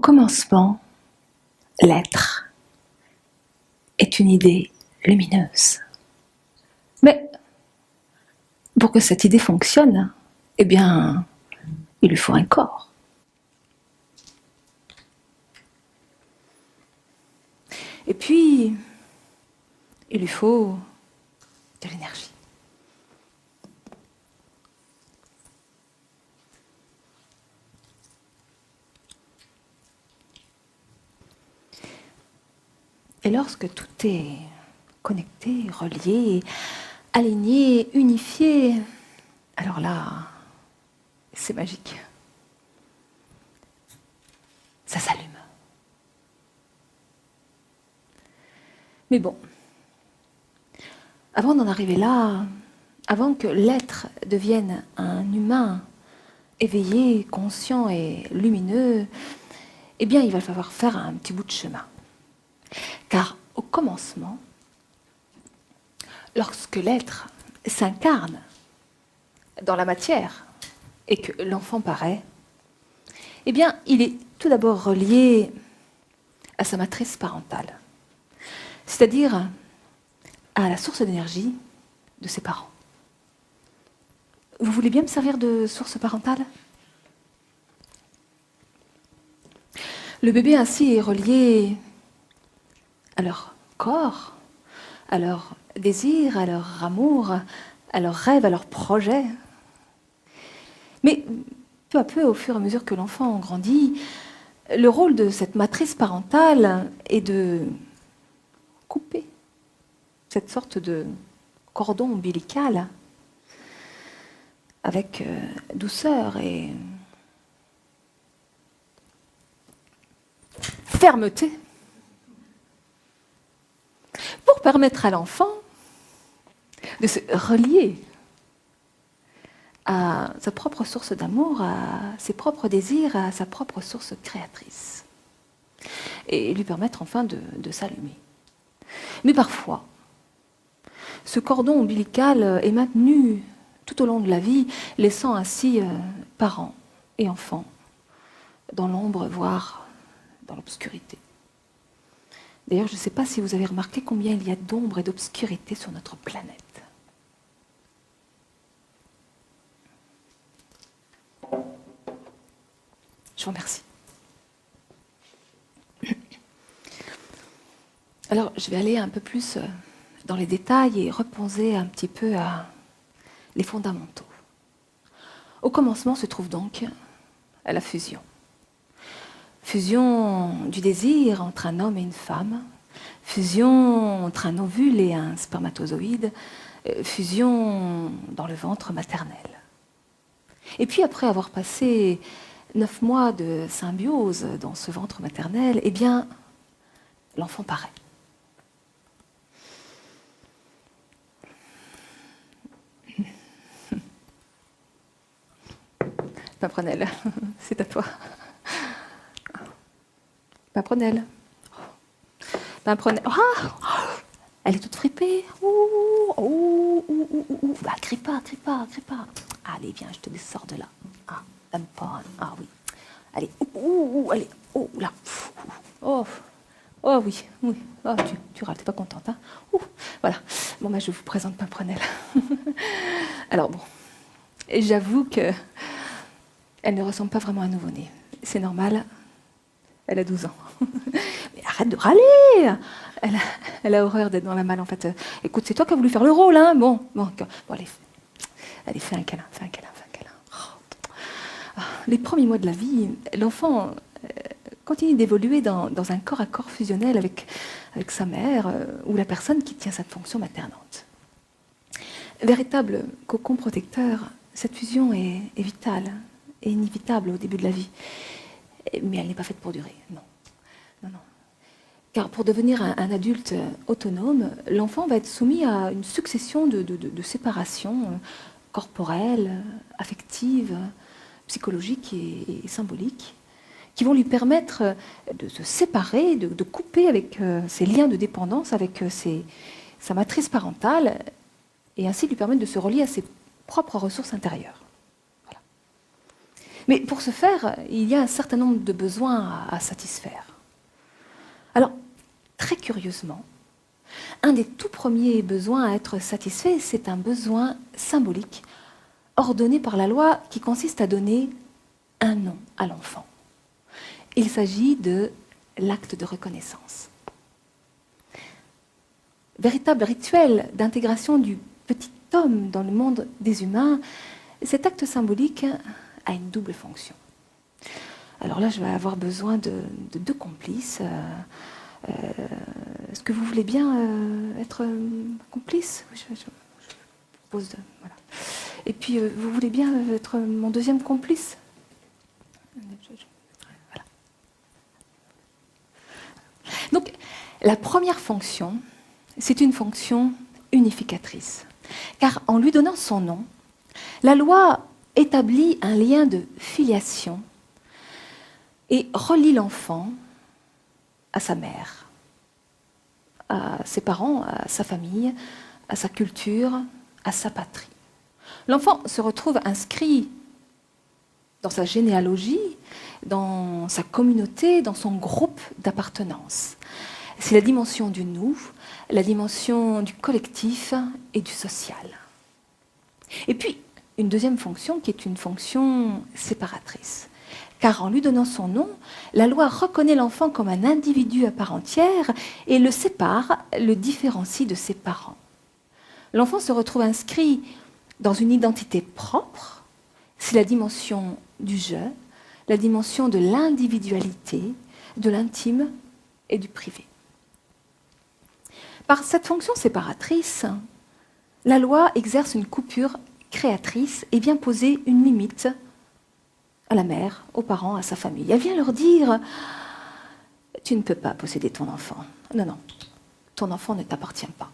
commencement, l'être est une idée lumineuse. Mais pour que cette idée fonctionne, eh bien, il lui faut un corps. Et puis, il lui faut de l'énergie. Et lorsque tout est connecté, relié, aligné, unifié, alors là, c'est magique. Ça s'allume. Mais bon, avant d'en arriver là, avant que l'être devienne un humain éveillé, conscient et lumineux, eh bien, il va falloir faire un petit bout de chemin. Car au commencement, lorsque l'être s'incarne dans la matière et que l'enfant paraît, eh bien, il est tout d'abord relié à sa matrice parentale, c'est-à-dire à la source d'énergie de ses parents. Vous voulez bien me servir de source parentale ? Le bébé ainsi est relié à leur corps, à leur désir, à leur amour, à leurs rêves, à leurs projets. Mais peu à peu, au fur et à mesure que l'enfant grandit, le rôle de cette matrice parentale est de couper cette sorte de cordon ombilical avec douceur et fermeté pour permettre à l'enfant de se relier à sa propre source d'amour, à ses propres désirs, à sa propre source créatrice. Et lui permettre enfin de s'allumer. Mais parfois, ce cordon ombilical est maintenu tout au long de la vie, laissant ainsi parents et enfants dans l'ombre, voire dans l'obscurité. D'ailleurs, je ne sais pas si vous avez remarqué combien il y a d'ombre et d'obscurité sur notre planète. Je vous remercie. Alors, je vais aller un peu plus dans les détails et reposer un petit peu les fondamentaux. Au commencement se trouve donc la fusion. Fusion du désir entre un homme et une femme, fusion entre un ovule et un spermatozoïde, fusion dans le ventre maternel. Et puis après avoir passé 9 mois de symbiose dans ce ventre maternel, eh bien, l'enfant paraît. Pimprenelle, c'est à toi. Pimprenelle. Pimprenelle. Ah, elle est toute fripée. Bah, crie pas. Allez, viens, je te sors de là. Ah, pimprenelle. Ah oui. Allez, allez, là. Oh oui. Oh, tu râles, t'es pas contente, hein. Voilà. Bon, bah, je vous présente Pimprenelle. Alors bon, j'avoue que elle ne ressemble pas vraiment à un nouveau-né. C'est normal. Elle a 12 ans. Mais arrête de râler. Elle a horreur d'être dans la malle, en fait. Écoute, c'est toi qui as voulu faire le rôle, hein. Bon, allez, fais un câlin. Oh. Les premiers mois de la vie, l'enfant continue d'évoluer dans un corps à corps fusionnel avec sa mère ou la personne qui tient sa fonction maternante. Véritable cocon protecteur, cette fusion est vitale et inévitable au début de la vie. Mais elle n'est pas faite pour durer, non. Car pour devenir un adulte autonome, l'enfant va être soumis à une succession de séparations corporelles, affectives, psychologiques et symboliques, qui vont lui permettre de se séparer, de couper avec ses liens de dépendance, avec sa matrice parentale, et ainsi lui permettre de se relier à ses propres ressources intérieures. Voilà. Mais pour ce faire, il y a un certain nombre de besoins à satisfaire. Alors, très curieusement, un des tout premiers besoins à être satisfait, c'est un besoin symbolique, ordonné par la loi, qui consiste à donner un nom à l'enfant. Il s'agit de l'acte de reconnaissance. Véritable rituel d'intégration du petit homme dans le monde des humains, cet acte symbolique a une double fonction. Alors là, je vais avoir besoin de deux complices. Est-ce que vous voulez bien être complice? Je propose de, voilà. Et puis, vous voulez bien être mon deuxième complice? Voilà. Donc, la première fonction, c'est une fonction unificatrice. Car en lui donnant son nom, la loi établit un lien de filiation et relie l'enfant à sa mère, à ses parents, à sa famille, à sa culture, à sa patrie. L'enfant se retrouve inscrit dans sa généalogie, dans sa communauté, dans son groupe d'appartenance. C'est la dimension du nous, la dimension du collectif et du social. Et puis, une deuxième fonction qui est une fonction séparatrice. Car en lui donnant son nom, la loi reconnaît l'enfant comme un individu à part entière et le sépare, le différencie de ses parents. L'enfant se retrouve inscrit dans une identité propre, c'est la dimension du je, la dimension de l'individualité, de l'intime et du privé. Par cette fonction séparatrice, la loi exerce une coupure créatrice et vient poser une limite à la mère, aux parents, à sa famille. Elle vient leur dire « Tu ne peux pas posséder ton enfant. Non, non, ton enfant ne t'appartient pas. »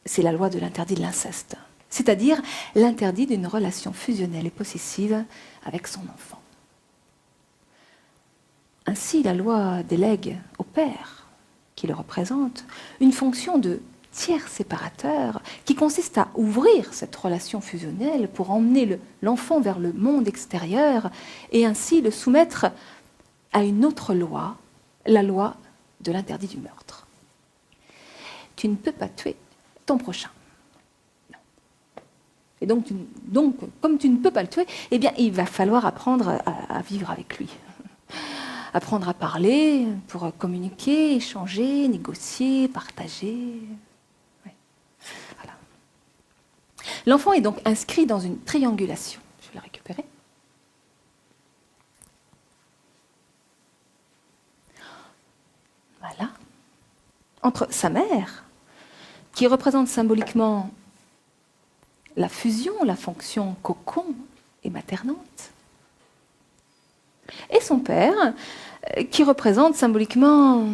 C'est la loi de l'interdit de l'inceste, c'est-à-dire l'interdit d'une relation fusionnelle et possessive avec son enfant. Ainsi, la loi délègue au père, qui le représente, une fonction de tiers séparateur qui consiste à ouvrir cette relation fusionnelle pour emmener l'enfant vers le monde extérieur et ainsi le soumettre à une autre loi, la loi de l'interdit du meurtre. Tu ne peux pas tuer ton prochain. Non. Et donc, comme tu ne peux pas le tuer, eh bien, il va falloir apprendre à vivre avec lui. Apprendre à parler pour communiquer, échanger, négocier, partager. L'enfant est donc inscrit dans une triangulation. Je vais la récupérer. Voilà. Entre sa mère, qui représente symboliquement la fusion, la fonction cocon et maternante, et son père, qui représente symboliquement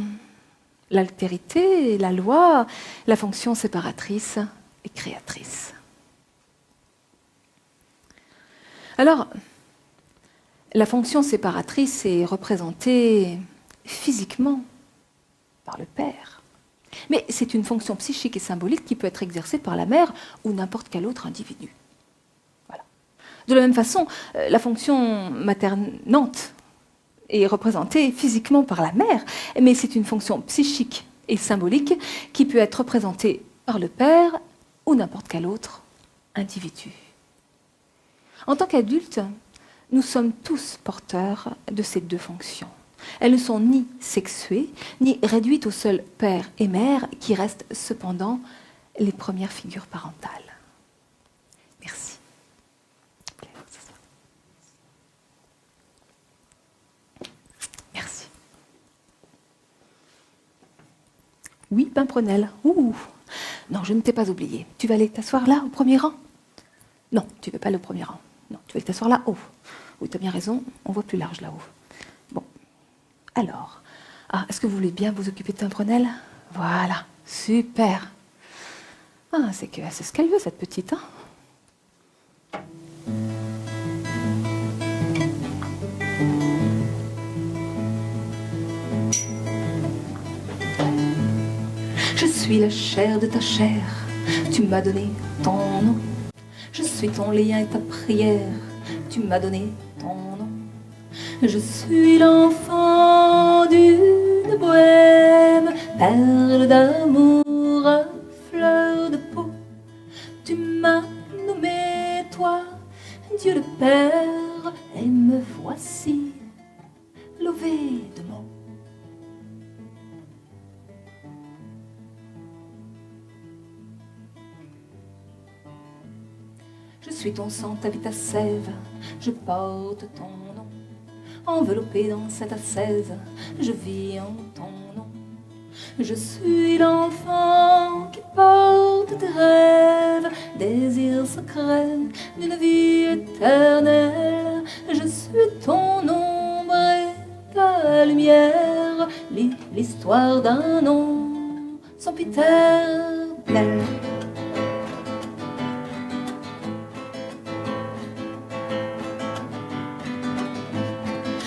l'altérité, la loi, la fonction séparatrice et créatrice. Alors, la fonction séparatrice est représentée physiquement par le père. Mais c'est une fonction psychique et symbolique qui peut être exercée par la mère ou n'importe quel autre individu. Voilà. De la même façon, la fonction maternante est représentée physiquement par la mère, mais c'est une fonction psychique et symbolique qui peut être représentée par le père ou n'importe quel autre individu. En tant qu'adultes, nous sommes tous porteurs de ces deux fonctions. Elles ne sont ni sexuées, ni réduites au seul père et mère, qui restent cependant les premières figures parentales. Merci. Merci. Oui, Pimprenel. Ouh. Non, je ne t'ai pas oublié. Tu vas aller t'asseoir là, au premier rang? Non, tu ne veux pas aller au premier rang. Non, tu vas aller t'asseoir là-haut. Oui, tu as bien raison, on voit plus large là-haut. Bon, alors, est-ce que vous voulez bien vous occuper de Pimprenel? Voilà, super. C'est ce qu'elle veut, cette petite, hein. Je suis la chair de ta chair, tu m'as donné ton nom. Je suis ton lien et ta prière, tu m'as donné ton nom. Je suis l'enfant d'une bohème, perle d'amour, fleur de peau. Tu m'as nommé, toi, Dieu le Père, et me voici lové de mots. Je suis ton sang, ta vie, ta sève, je porte ton nom. Enveloppé dans cette ascèse, je vis en ton nom. Je suis l'enfant qui porte tes rêves, désirs secrets d'une vie éternelle. Je suis ton ombre et ta lumière, l'histoire d'un nom sempiternel.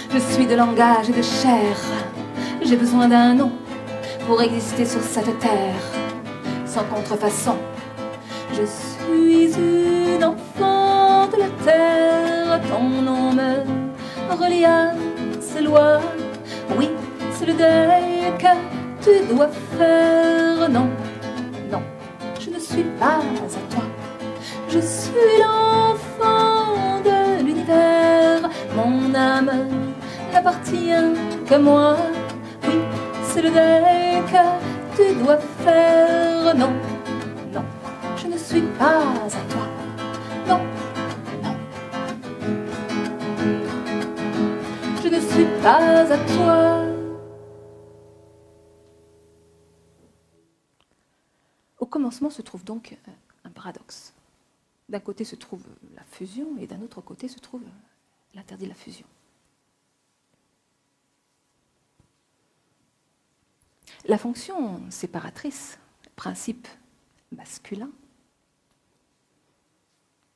Je suis de langage et de chair, j'ai besoin d'un nom pour exister sur cette terre, sans contrefaçon. Je suis une enfant de la terre, ton nom me relie à ses lois. Oui, c'est le deuil que tu dois faire. Non, non, je ne suis pas à toi. Je suis l'enfant de l'univers, mon âme n'appartient qu'à moi. Oui, c'est le deuil que tu dois faire. Non, non, je ne suis pas à toi. Non, non, je ne suis pas à toi. Au commencement se trouve donc un paradoxe. D'un côté se trouve la fusion et d'un autre côté se trouve l'interdit de la fusion. La fonction séparatrice, principe masculin,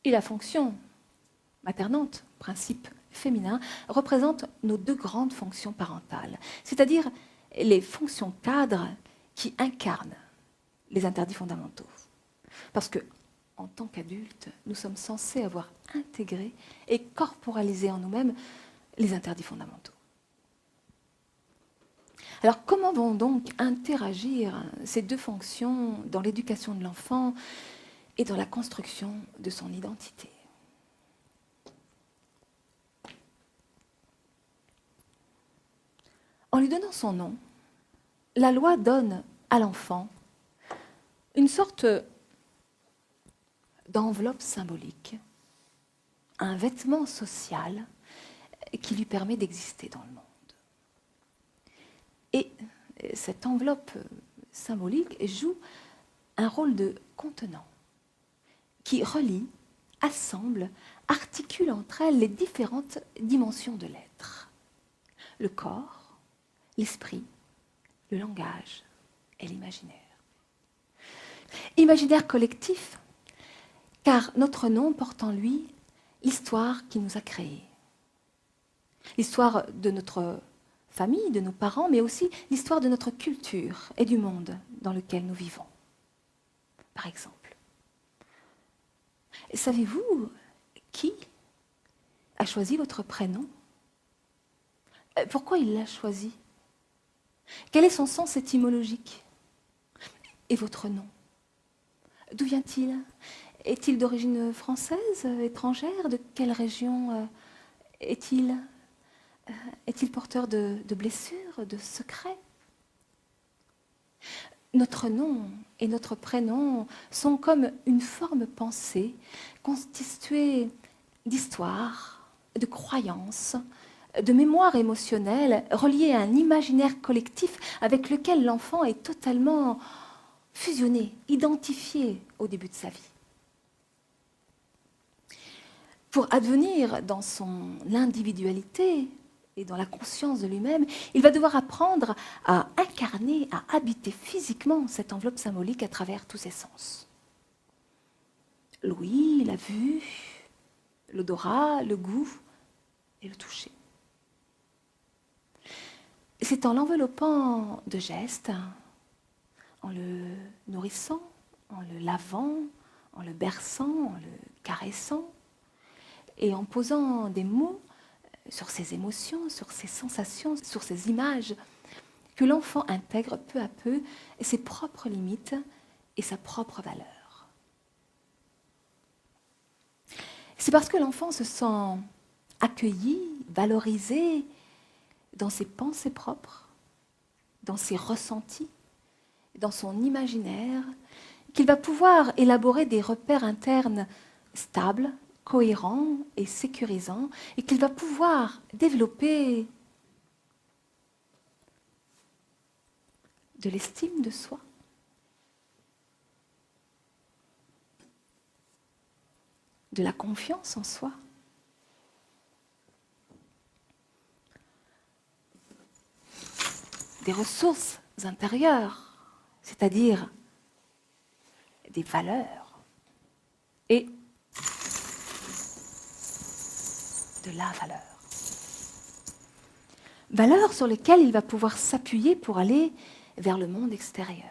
et la fonction maternante, principe féminin, représentent nos deux grandes fonctions parentales, c'est-à-dire les fonctions cadres qui incarnent les interdits fondamentaux. Parce que, en tant qu'adultes, nous sommes censés avoir intégré et corporalisé en nous-mêmes les interdits fondamentaux. Alors, comment vont donc interagir ces deux fonctions dans l'éducation de l'enfant et dans la construction de son identité ? En lui donnant son nom, la loi donne à l'enfant une sorte d'enveloppe symbolique, un vêtement social qui lui permet d'exister dans le monde. Et cette enveloppe symbolique joue un rôle de contenant qui relie, assemble, articule entre elles les différentes dimensions de l'être. Le corps, l'esprit, le langage et l'imaginaire. Imaginaire collectif, car notre nom porte en lui l'histoire qui nous a créés. L'histoire de notre famille, de nos parents, mais aussi l'histoire de notre culture et du monde dans lequel nous vivons. Par exemple, savez-vous qui a choisi votre prénom ? Pourquoi il l'a choisi ? Quel est son sens étymologique ? Et votre nom ? D'où vient-il ? Est-il d'origine française, étrangère ? De quelle région est-il ? Est-il porteur de blessures, de secrets ? Notre nom et notre prénom sont comme une forme pensée constituée d'histoire, de croyances, de mémoire émotionnelle reliée à un imaginaire collectif avec lequel l'enfant est totalement fusionné, identifié au début de sa vie. Pour advenir dans son individualité et dans la conscience de lui-même, il va devoir apprendre à incarner, à habiter physiquement cette enveloppe symbolique à travers tous ses sens. L'ouïe, la vue, l'odorat, le goût et le toucher. C'est en l'enveloppant de gestes, en le nourrissant, en le lavant, en le berçant, en le caressant, et en posant des mots sur ses émotions, sur ses sensations, sur ses images, que l'enfant intègre peu à peu ses propres limites et sa propre valeur. C'est parce que l'enfant se sent accueilli, valorisé dans ses pensées propres, dans ses ressentis, dans son imaginaire, qu'il va pouvoir élaborer des repères internes stables, cohérents et sécurisants, et qu'il va pouvoir développer de l'estime de soi, de la confiance en soi, des ressources intérieures, c'est-à-dire des valeurs et de la valeur. Valeurs sur lesquelles il va pouvoir s'appuyer pour aller vers le monde extérieur.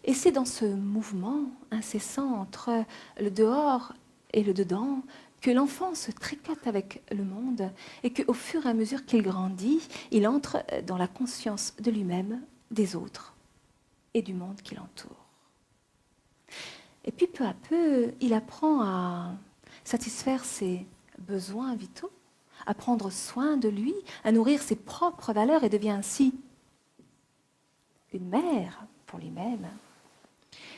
Et c'est dans ce mouvement incessant entre le dehors et le dedans que l'enfant se tricote avec le monde et qu'au fur et à mesure qu'il grandit, il entre dans la conscience de lui-même, des autres et du monde qui l'entoure. Et puis peu à peu, il apprend à satisfaire ses besoins vitaux, à prendre soin de lui, à nourrir ses propres valeurs et devient ainsi une mère pour lui-même.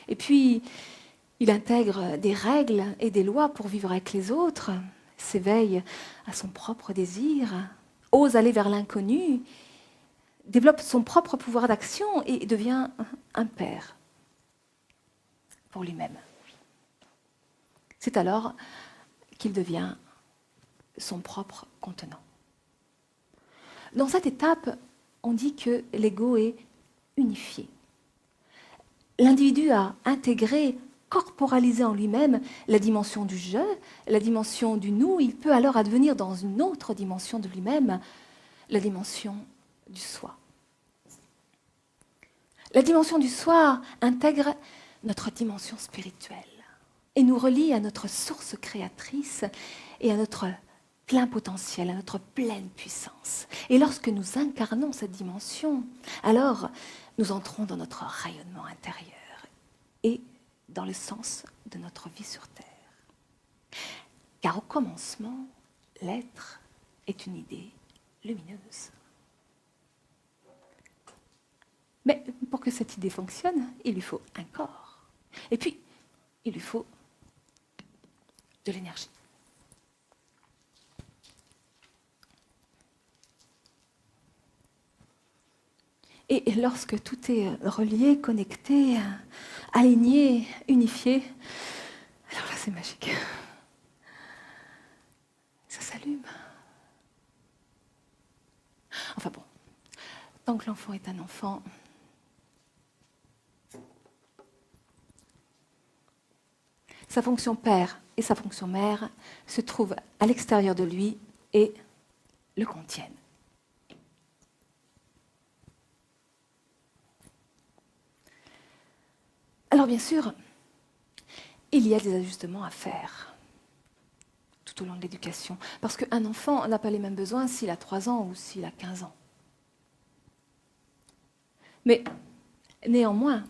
Et puis, il intègre des règles et des lois pour vivre avec les autres, s'éveille à son propre désir, ose aller vers l'inconnu, développe son propre pouvoir d'action et devient un père pour lui-même. C'est alors qu'il devient son propre contenant. Dans cette étape, on dit que l'ego est unifié. L'individu a intégré, corporalisé en lui-même la dimension du je, la dimension du nous. Il peut alors advenir dans une autre dimension de lui-même, la dimension du soi. La dimension du soi intègre notre dimension spirituelle et nous relie à notre source créatrice et à notre plein potentiel, à notre pleine puissance. Et lorsque nous incarnons cette dimension, alors nous entrons dans notre rayonnement intérieur et dans le sens de notre vie sur Terre. Car au commencement, l'être est une idée lumineuse. Mais pour que cette idée fonctionne, il lui faut un corps. Et puis, il lui faut de l'énergie. Et lorsque tout est relié, connecté, aligné, unifié, alors là c'est magique. Ça s'allume. Enfin bon, tant que l'enfant est un enfant, sa fonction père et sa fonction mère se trouvent à l'extérieur de lui et le contiennent. Alors bien sûr, il y a des ajustements à faire tout au long de l'éducation, parce qu'un enfant n'a pas les mêmes besoins s'il a 3 ans ou s'il a 15 ans. Mais néanmoins,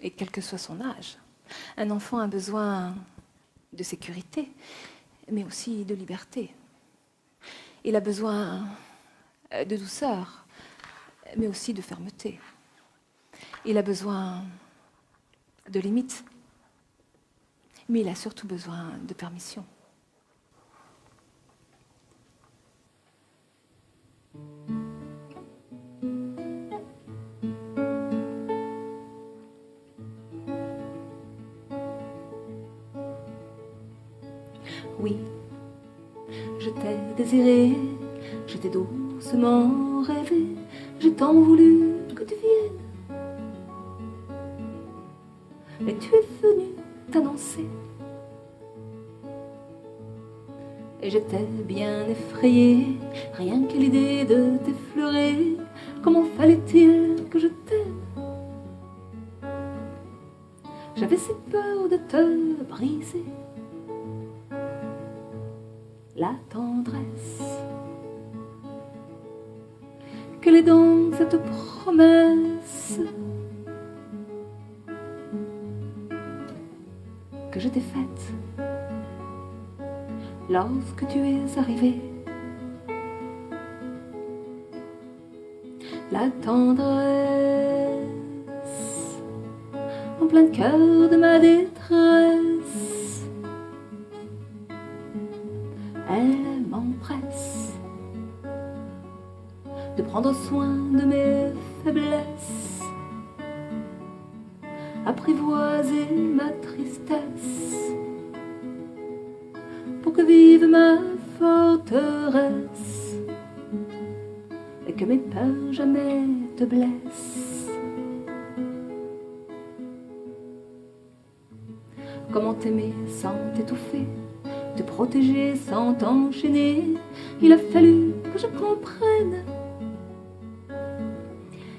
et quel que soit son âge, un enfant a besoin de sécurité, mais aussi de liberté. Il a besoin de douceur, mais aussi de fermeté. Il a besoin de limites, mais il a surtout besoin de permission. Oui, je t'ai désiré, je t'ai doucement rêvé, j'ai tant voulu que tu viennes. Et tu es venu t'annoncer. Et j'étais bien effrayée, rien que l'idée de t'effleurer. Comment fallait-il que je t'aime? J'avais si peur de te briser. la tendresse. Quelle est donc cette promesse que je t'ai faite lorsque tu es arrivé? La tendresse en plein cœur de ma détresse, elle m'empresse de prendre soin de mes faiblesses, apprivoiser ma tristesse pour que vive ma forteresse et que mes peurs jamais te blessent. Comment t'aimer sans t'étouffer, te protéger sans t'enchaîner? Il a fallu que je comprenne.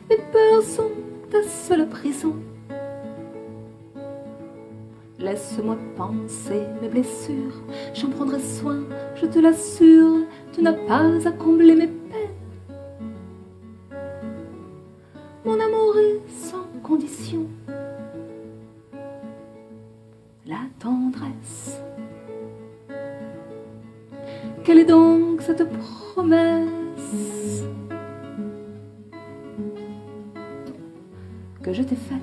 Mes peurs sont ta seule prison. Laisse-moi penser mes blessures, j'en prendrai soin, je te l'assure. Tu n'as pas à combler mes peines. Mon amour est sans condition. La tendresse. Quelle est donc cette promesse que je t'ai faite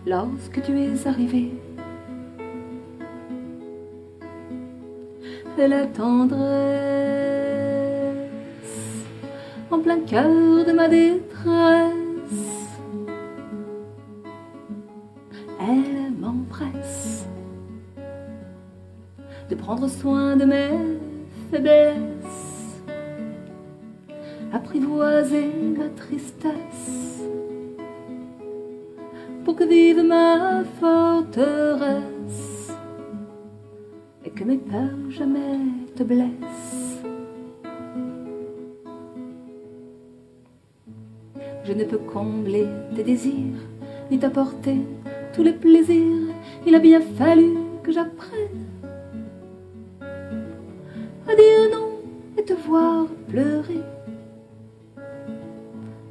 lorsque tu es arrivé? La tendresse en plein cœur de ma détresse, elle m'empresse de prendre soin de mes faiblesses, apprivoiser ma tristesse pour que vive ma forteresse et que mes peurs jamais te blessent. Je ne peux combler tes désirs ni t'apporter tous les plaisirs. Il a bien fallu que j'apprenne à dire non et te voir pleurer.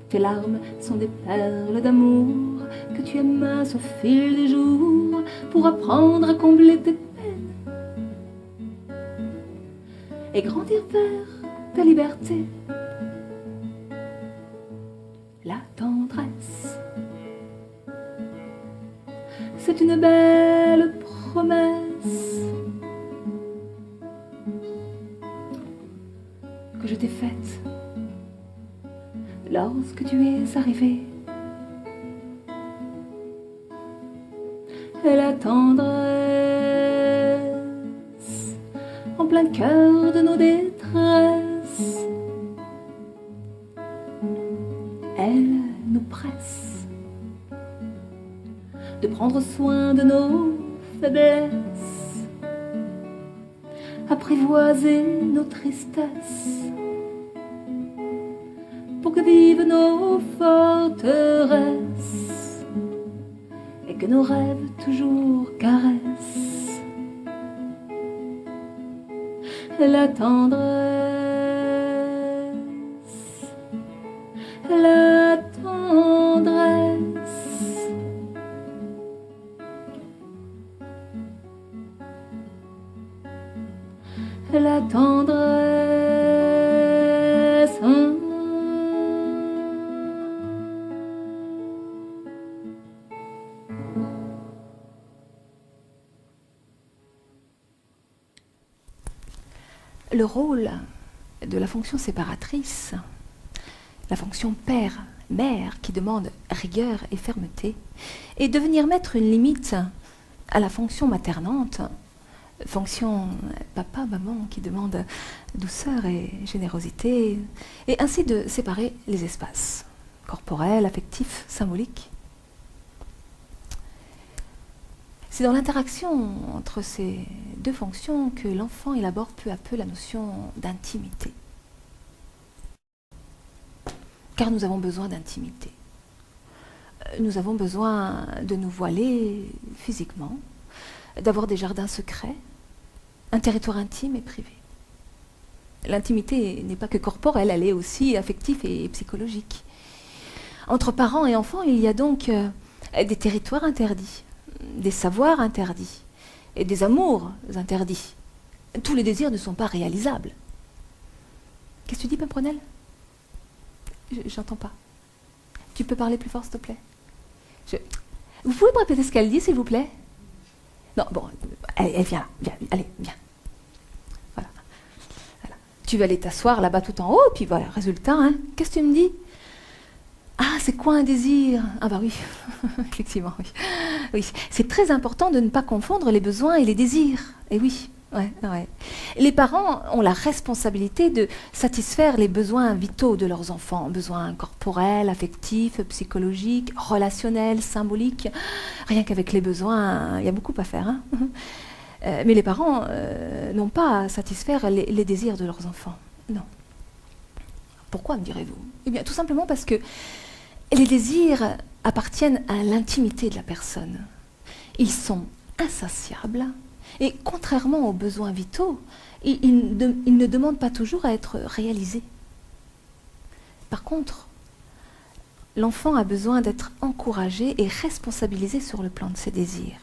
Tes larmes sont des perles d'amour que tu amasses au fil des jours pour apprendre à combler tes peines et grandir vers ta liberté. La tendresse, c'est une belle promesse que je t'ai faite lorsque tu es arrivé. Et la tendresse en plein cœur de nos détresses, elle nous presse de prendre soin de nos faiblesses, apprivoiser nos tristesses pour que vivent nos forteresses et que nos rêves toujours caressent. La tendresse, la tendresse, la tendresse. Le rôle de la fonction séparatrice, la fonction père-mère qui demande rigueur et fermeté, est de venir mettre une limite à la fonction maternante, fonction papa-maman qui demande douceur et générosité, et ainsi de séparer les espaces corporels, affectifs, symboliques. C'est dans l'interaction entre ces deux fonctions que l'enfant élabore peu à peu la notion d'intimité. Car nous avons besoin d'intimité. Nous avons besoin de nous voiler physiquement, d'avoir des jardins secrets, un territoire intime et privé. L'intimité n'est pas que corporelle, elle est aussi affective et psychologique. Entre parents et enfants, il y a donc des territoires interdits, des savoirs interdits et des amours interdits. Tous les désirs ne sont pas réalisables. Qu'est-ce que tu dis, Pimprenelle? J'entends pas. Tu peux parler plus fort, s'il te plaît? Vous pouvez me répéter ce qu'elle dit, s'il vous plaît? Non, bon, elle vient là, allez, viens. Voilà. Tu vas aller t'asseoir là-bas tout en haut, puis voilà, résultat, hein. Qu'est-ce que tu me dis? Ah, c'est quoi un désir? Ah bah oui, effectivement, oui. Oui. C'est très important de ne pas confondre les besoins et les désirs. Et oui, ouais. Les parents ont la responsabilité de satisfaire les besoins vitaux de leurs enfants, besoins corporels, affectifs, psychologiques, relationnels, symboliques. Rien qu'avec les besoins, il y a beaucoup à faire, hein. Mais les parents n'ont pas à satisfaire les désirs de leurs enfants. Non. Pourquoi, me direz-vous? Eh bien, tout simplement parce que les désirs appartiennent à l'intimité de la personne. Ils sont insatiables et, contrairement aux besoins vitaux, ils ne demandent pas toujours à être réalisés. Par contre, l'enfant a besoin d'être encouragé et responsabilisé sur le plan de ses désirs.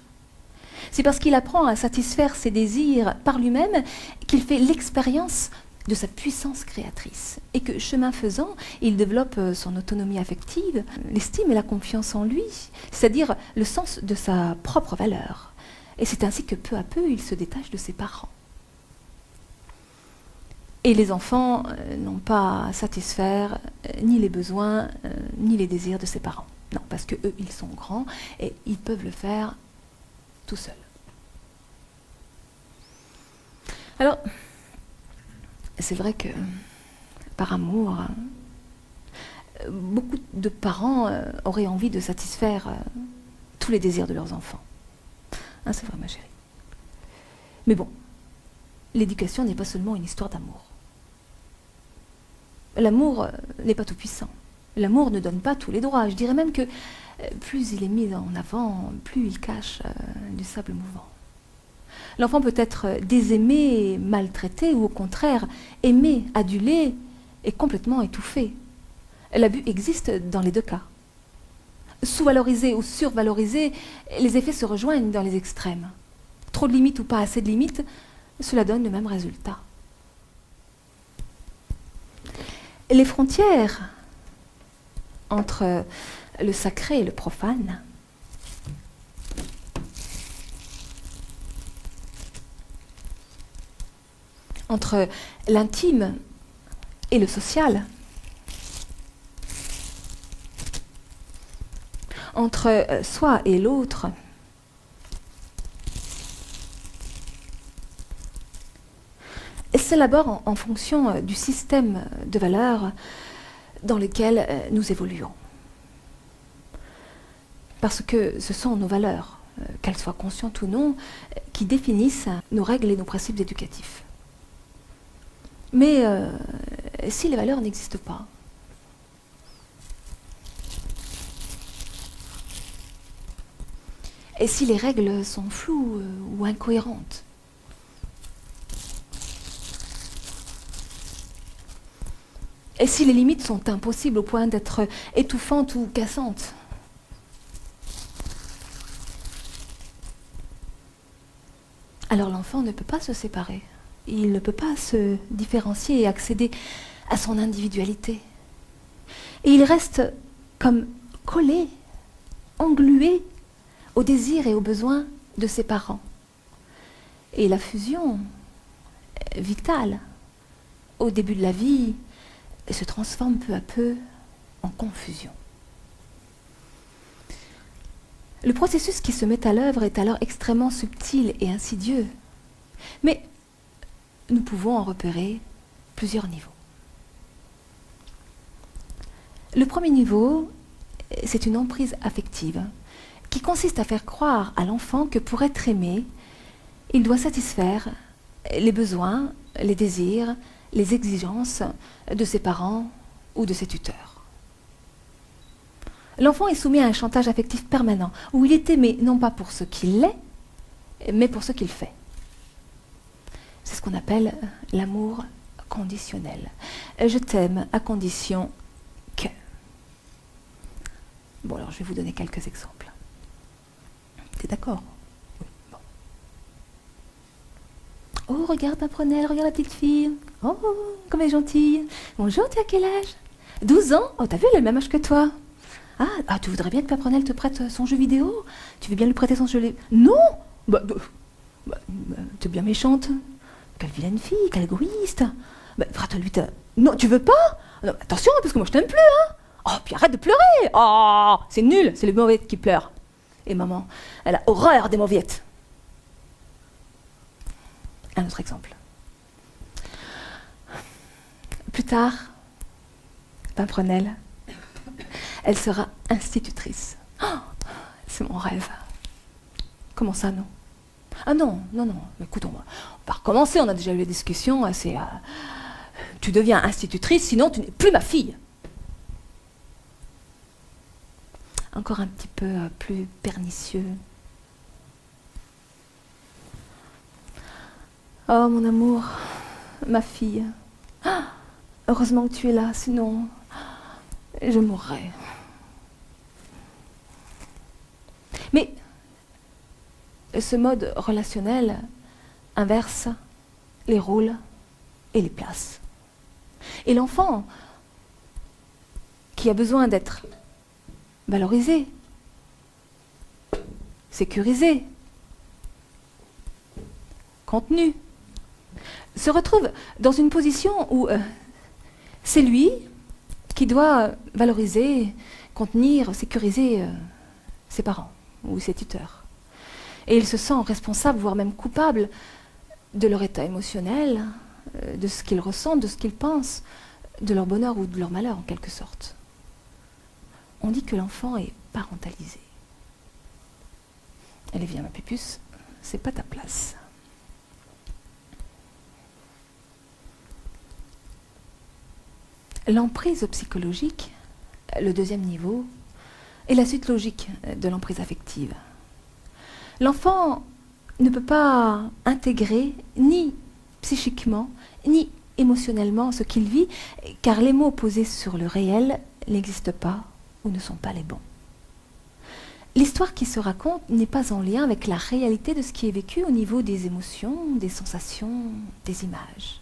C'est parce qu'il apprend à satisfaire ses désirs par lui-même qu'il fait l'expérience de sa puissance créatrice. Et que, chemin faisant, il développe son autonomie affective, l'estime et la confiance en lui, c'est-à-dire le sens de sa propre valeur. Et c'est ainsi que peu à peu, il se détache de ses parents. Et les enfants n'ont pas à satisfaire ni les besoins, ni les désirs de ses parents. Non, parce qu'eux, ils sont grands et ils peuvent le faire tout seuls. Alors, c'est vrai que, par amour, beaucoup de parents auraient envie de satisfaire tous les désirs de leurs enfants. Hein, c'est vrai, ma chérie. Mais bon, l'éducation n'est pas seulement une histoire d'amour. L'amour n'est pas tout puissant. L'amour ne donne pas tous les droits. Je dirais même que plus il est mis en avant, plus il cache du sable mouvant. L'enfant peut être désaimé, maltraité, ou au contraire, aimé, adulé et complètement étouffé. L'abus existe dans les deux cas. Sous-valorisé ou survalorisé, les effets se rejoignent dans les extrêmes. Trop de limites ou pas assez de limites, cela donne le même résultat. Les frontières entre le sacré et le profane, entre l'intime et le social, entre soi et l'autre, s'élabore en fonction du système de valeurs dans lequel nous évoluons. Parce que ce sont nos valeurs, qu'elles soient conscientes ou non, qui définissent nos règles et nos principes éducatifs. Mais si les valeurs n'existent pas, et si les règles sont floues ou incohérentes, et si les limites sont impossibles au point d'être étouffantes ou cassantes, alors l'enfant ne peut pas se séparer. Il ne peut pas se différencier et accéder à son individualité. Et il reste comme collé, englué aux désirs et aux besoins de ses parents. Et la fusion vitale au début de la vie se transforme peu à peu en confusion. Le processus qui se met à l'œuvre est alors extrêmement subtil et insidieux. Mais nous pouvons en repérer plusieurs niveaux. Le premier niveau, c'est une emprise affective qui consiste à faire croire à l'enfant que pour être aimé, il doit satisfaire les besoins, les désirs, les exigences de ses parents ou de ses tuteurs. L'enfant est soumis à un chantage affectif permanent, où il est aimé non pas pour ce qu'il est, mais pour ce qu'il fait. C'est ce qu'on appelle l'amour conditionnel. Je t'aime à condition que. Bon, alors je vais vous donner quelques exemples. T'es d'accord? Oui. Bon. Oh, regarde Pimprenelle, regarde la petite fille. Oh, comme elle est gentille. Bonjour, tu as quel âge? 12 ans? Oh, t'as vu, elle a le même âge que toi. Ah, tu voudrais bien que Pimprenelle te prête son jeu vidéo? Tu veux bien lui prêter son jeu vidéo? Non! T'es bien méchante. Quelle vilaine fille, quelle égoïste. Prête-lui ta... Non, tu veux pas? Non, attention, parce que moi je t'aime plus, hein. Oh, puis arrête de pleurer. Oh, c'est nul, c'est les mauviettes qui pleurent. Et maman, elle a horreur des mauviettes. Un autre exemple. Plus tard, Pimprenelle, elle sera institutrice. Oh, c'est mon rêve. Comment ça, non? Ah non. Écoute, on va recommencer, on a déjà eu la discussion. Tu deviens institutrice, sinon tu n'es plus ma fille. Encore un petit peu plus pernicieux. Oh, mon amour, ma fille. Heureusement que tu es là, sinon je mourrais. Mais ce mode relationnel inverse les rôles et les places. Et l'enfant, qui a besoin d'être valorisé, sécurisé, contenu, se retrouve dans une position où c'est lui qui doit valoriser, contenir, sécuriser ses parents ou ses tuteurs. Et il se sent responsable, voire même coupable, de leur état émotionnel, de ce qu'ils ressentent, de ce qu'ils pensent, de leur bonheur ou de leur malheur en quelque sorte. On dit que l'enfant est parentalisé. Allez, viens ma pupuce, c'est pas ta place. L'emprise psychologique, le deuxième niveau, est la suite logique de l'emprise affective. L'enfant ne peut pas intégrer ni psychiquement, ni émotionnellement ce qu'il vit, car les mots posés sur le réel n'existent pas ou ne sont pas les bons. L'histoire qui se raconte n'est pas en lien avec la réalité de ce qui est vécu au niveau des émotions, des sensations, des images.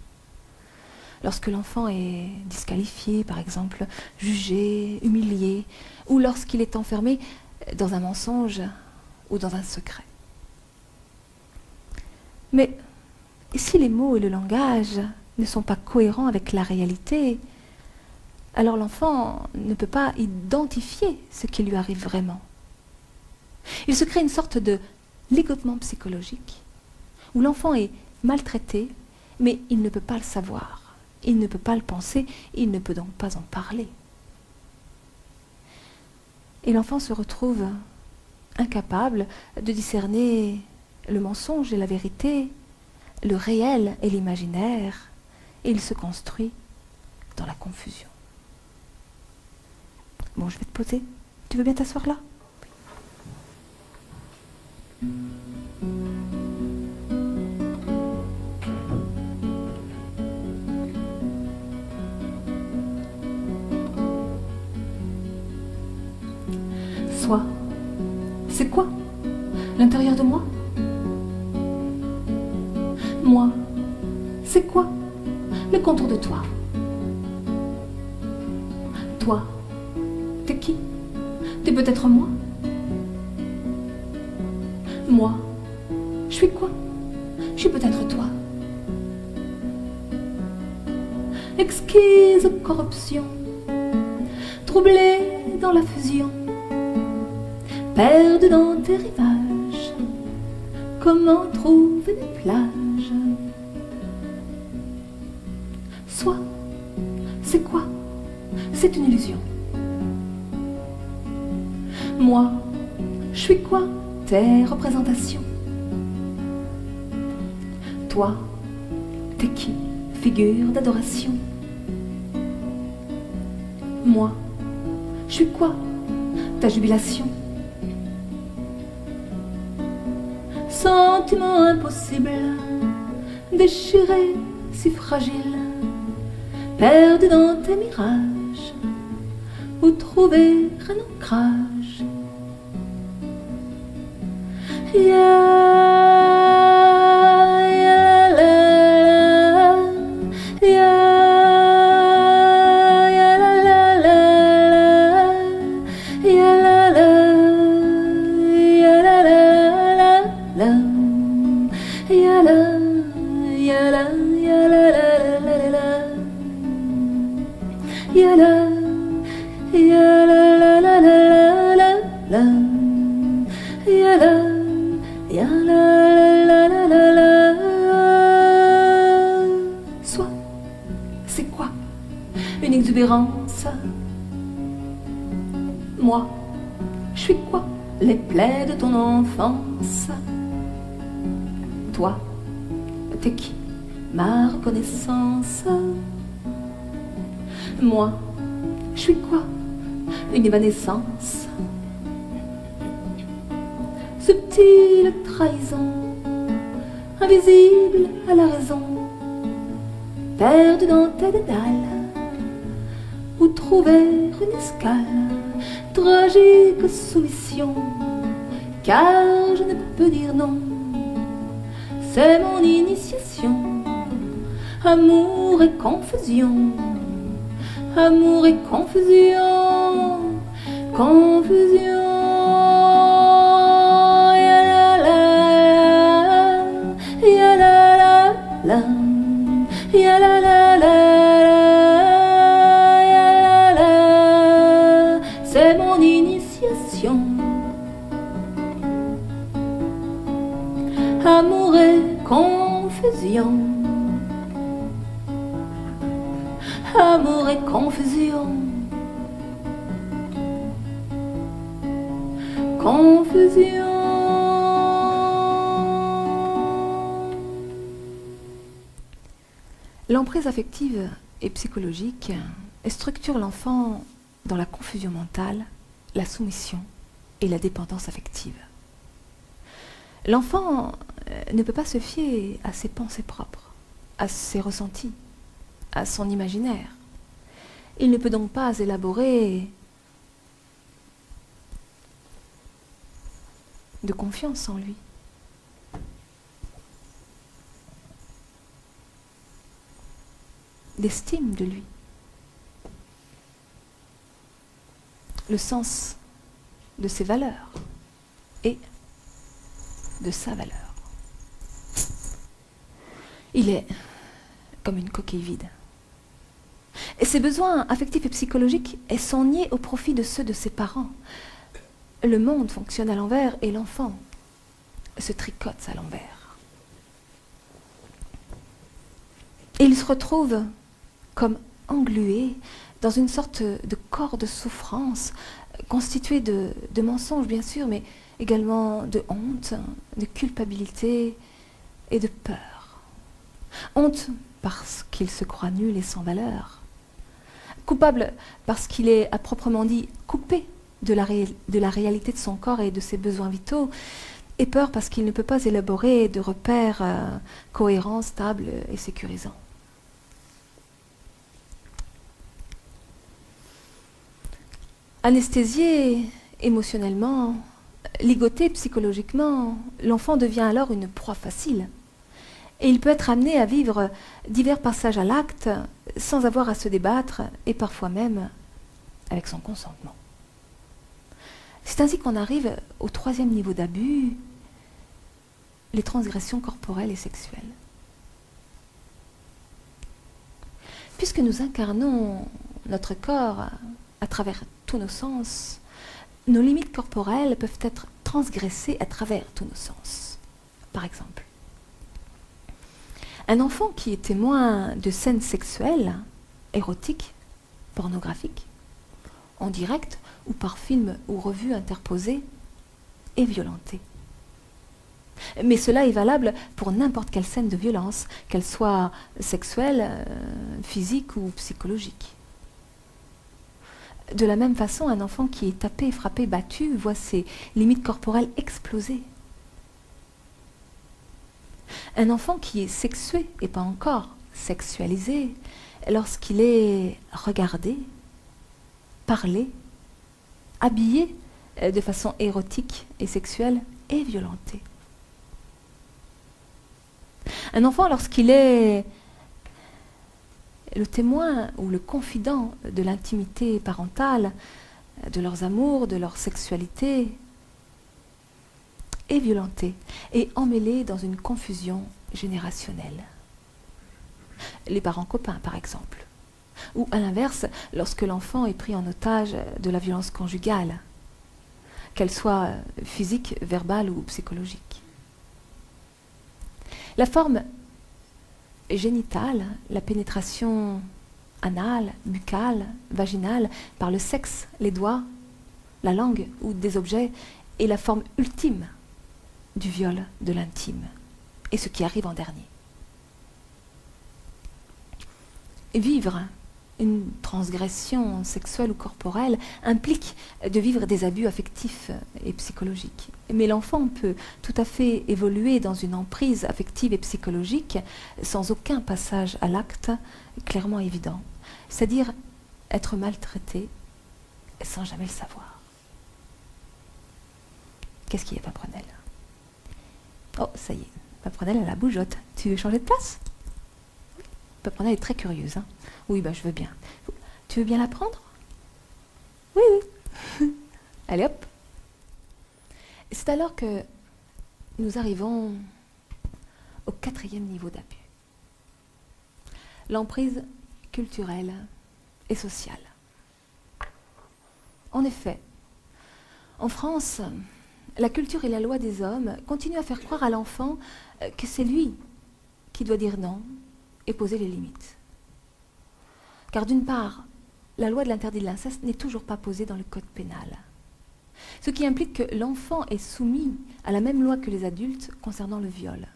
Lorsque l'enfant est disqualifié, par exemple, jugé, humilié, ou lorsqu'il est enfermé dans un mensonge ou dans un secret. Mais si les mots et le langage ne sont pas cohérents avec la réalité, alors l'enfant ne peut pas identifier ce qui lui arrive vraiment. Il se crée une sorte de ligotement psychologique, où l'enfant est maltraité, mais il ne peut pas le savoir. Il ne peut pas le penser, il ne peut donc pas en parler. Et l'enfant se retrouve incapable de discerner le mensonge et la vérité, le réel et l'imaginaire, et il se construit dans la confusion. Bon, je vais te poser. Tu veux bien t'asseoir là? Soi, c'est quoi? L'intérieur de moi? Moi, c'est quoi? Le contour de toi. Toi, t'es qui? T'es peut-être moi? Moi, je suis quoi? Je suis peut-être toi. Exquise corruption, troublée dans la fusion, perdue dans tes rivages, comment trouver des plages? Soi, c'est quoi? C'est une illusion. Moi, je suis quoi? Tes représentations. Toi, t'es qui? Figure d'adoration. Moi, je suis quoi? Ta jubilation. Sentiment impossible, déchiré, si fragile, perdu dans tes mirages, où trouver un ancrage. Soit, c'est quoi une exubérance? Moi, je suis quoi? Les plaies de ton enfance. Toi, t'es qui? Ma reconnaissance. Moi, je suis quoi? Une évanescence. Subtile trahison, invisible à la raison, perdu dans tes dédales, où trouver une escale, tragique soumission, car je ne peux dire non, c'est mon initiation, amour et confusion, amour et confusion, confusion. C'est mon initiation, amour et confusion, amour et confusion, confusion. L'emprise affective et psychologique structure l'enfant dans la confusion mentale, la soumission et la dépendance affective. L'enfant ne peut pas se fier à ses pensées propres, à ses ressentis, à son imaginaire. Il ne peut donc pas élaborer de confiance en lui. D'estime de lui. Le sens de ses valeurs et de sa valeur. Il est comme une coquille vide. Et ses besoins affectifs et psychologiques sont niés au profit de ceux de ses parents. Le monde fonctionne à l'envers et l'enfant se tricote à l'envers. Et il se retrouve comme englué dans une sorte de corps de souffrance constitué de mensonges bien sûr, mais également de honte, de culpabilité et de peur. Honte parce qu'il se croit nul et sans valeur. Coupable parce qu'il est à proprement dit coupé de la réalité de son corps et de ses besoins vitaux. Et peur parce qu'il ne peut pas élaborer de repères cohérents, stables et sécurisants. Anesthésié émotionnellement, ligoté psychologiquement, l'enfant devient alors une proie facile. Et il peut être amené à vivre divers passages à l'acte sans avoir à se débattre et parfois même avec son consentement. C'est ainsi qu'on arrive au 3e niveau d'abus, les transgressions corporelles et sexuelles. Puisque nous incarnons notre corps à travers tous nos sens, nos limites corporelles peuvent être transgressées à travers tous nos sens. Par exemple, un enfant qui est témoin de scènes sexuelles, érotiques, pornographiques, en direct ou par film ou revue interposée, est violenté. Mais cela est valable pour n'importe quelle scène de violence, qu'elle soit sexuelle, physique ou psychologique. De la même façon, un enfant qui est tapé, frappé, battu, voit ses limites corporelles exploser. Un enfant qui est sexué et pas encore sexualisé, lorsqu'il est regardé, parlé, habillé de façon érotique et sexuelle, est violenté. Un enfant, lorsqu'il est le témoin ou le confident de l'intimité parentale, de leurs amours, de leur sexualité, est violenté et emmêlé dans une confusion générationnelle. Les parents copains, par exemple. Ou à l'inverse, lorsque l'enfant est pris en otage de la violence conjugale, qu'elle soit physique, verbale ou psychologique. La forme génitale, la pénétration anale, buccale, vaginale, par le sexe, les doigts, la langue ou des objets, est la forme ultime du viol de l'intime, et ce qui arrive en dernier. Vivre une transgression sexuelle ou corporelle implique de vivre des abus affectifs et psychologiques. Mais l'enfant peut tout à fait évoluer dans une emprise affective et psychologique sans aucun passage à l'acte clairement évident. C'est-à-dire être maltraité sans jamais le savoir. Qu'est-ce qu'il y a, Paprenelle? Oh, ça y est, Paprenelle a la bougeotte. Tu veux changer de place? Paprenelle est très curieuse. Hein. Oui, je veux bien. Tu veux bien la prendre? Oui, oui. Allez, hop. C'est alors que nous arrivons au 4e niveau d'abus. L'emprise culturelle et sociale. En effet, en France, la culture et la loi des hommes continuent à faire croire à l'enfant que c'est lui qui doit dire non et poser les limites. Car d'une part, la loi de l'interdit de l'inceste n'est toujours pas posée dans le code pénal. Ce qui implique que l'enfant est soumis à la même loi que les adultes concernant le viol.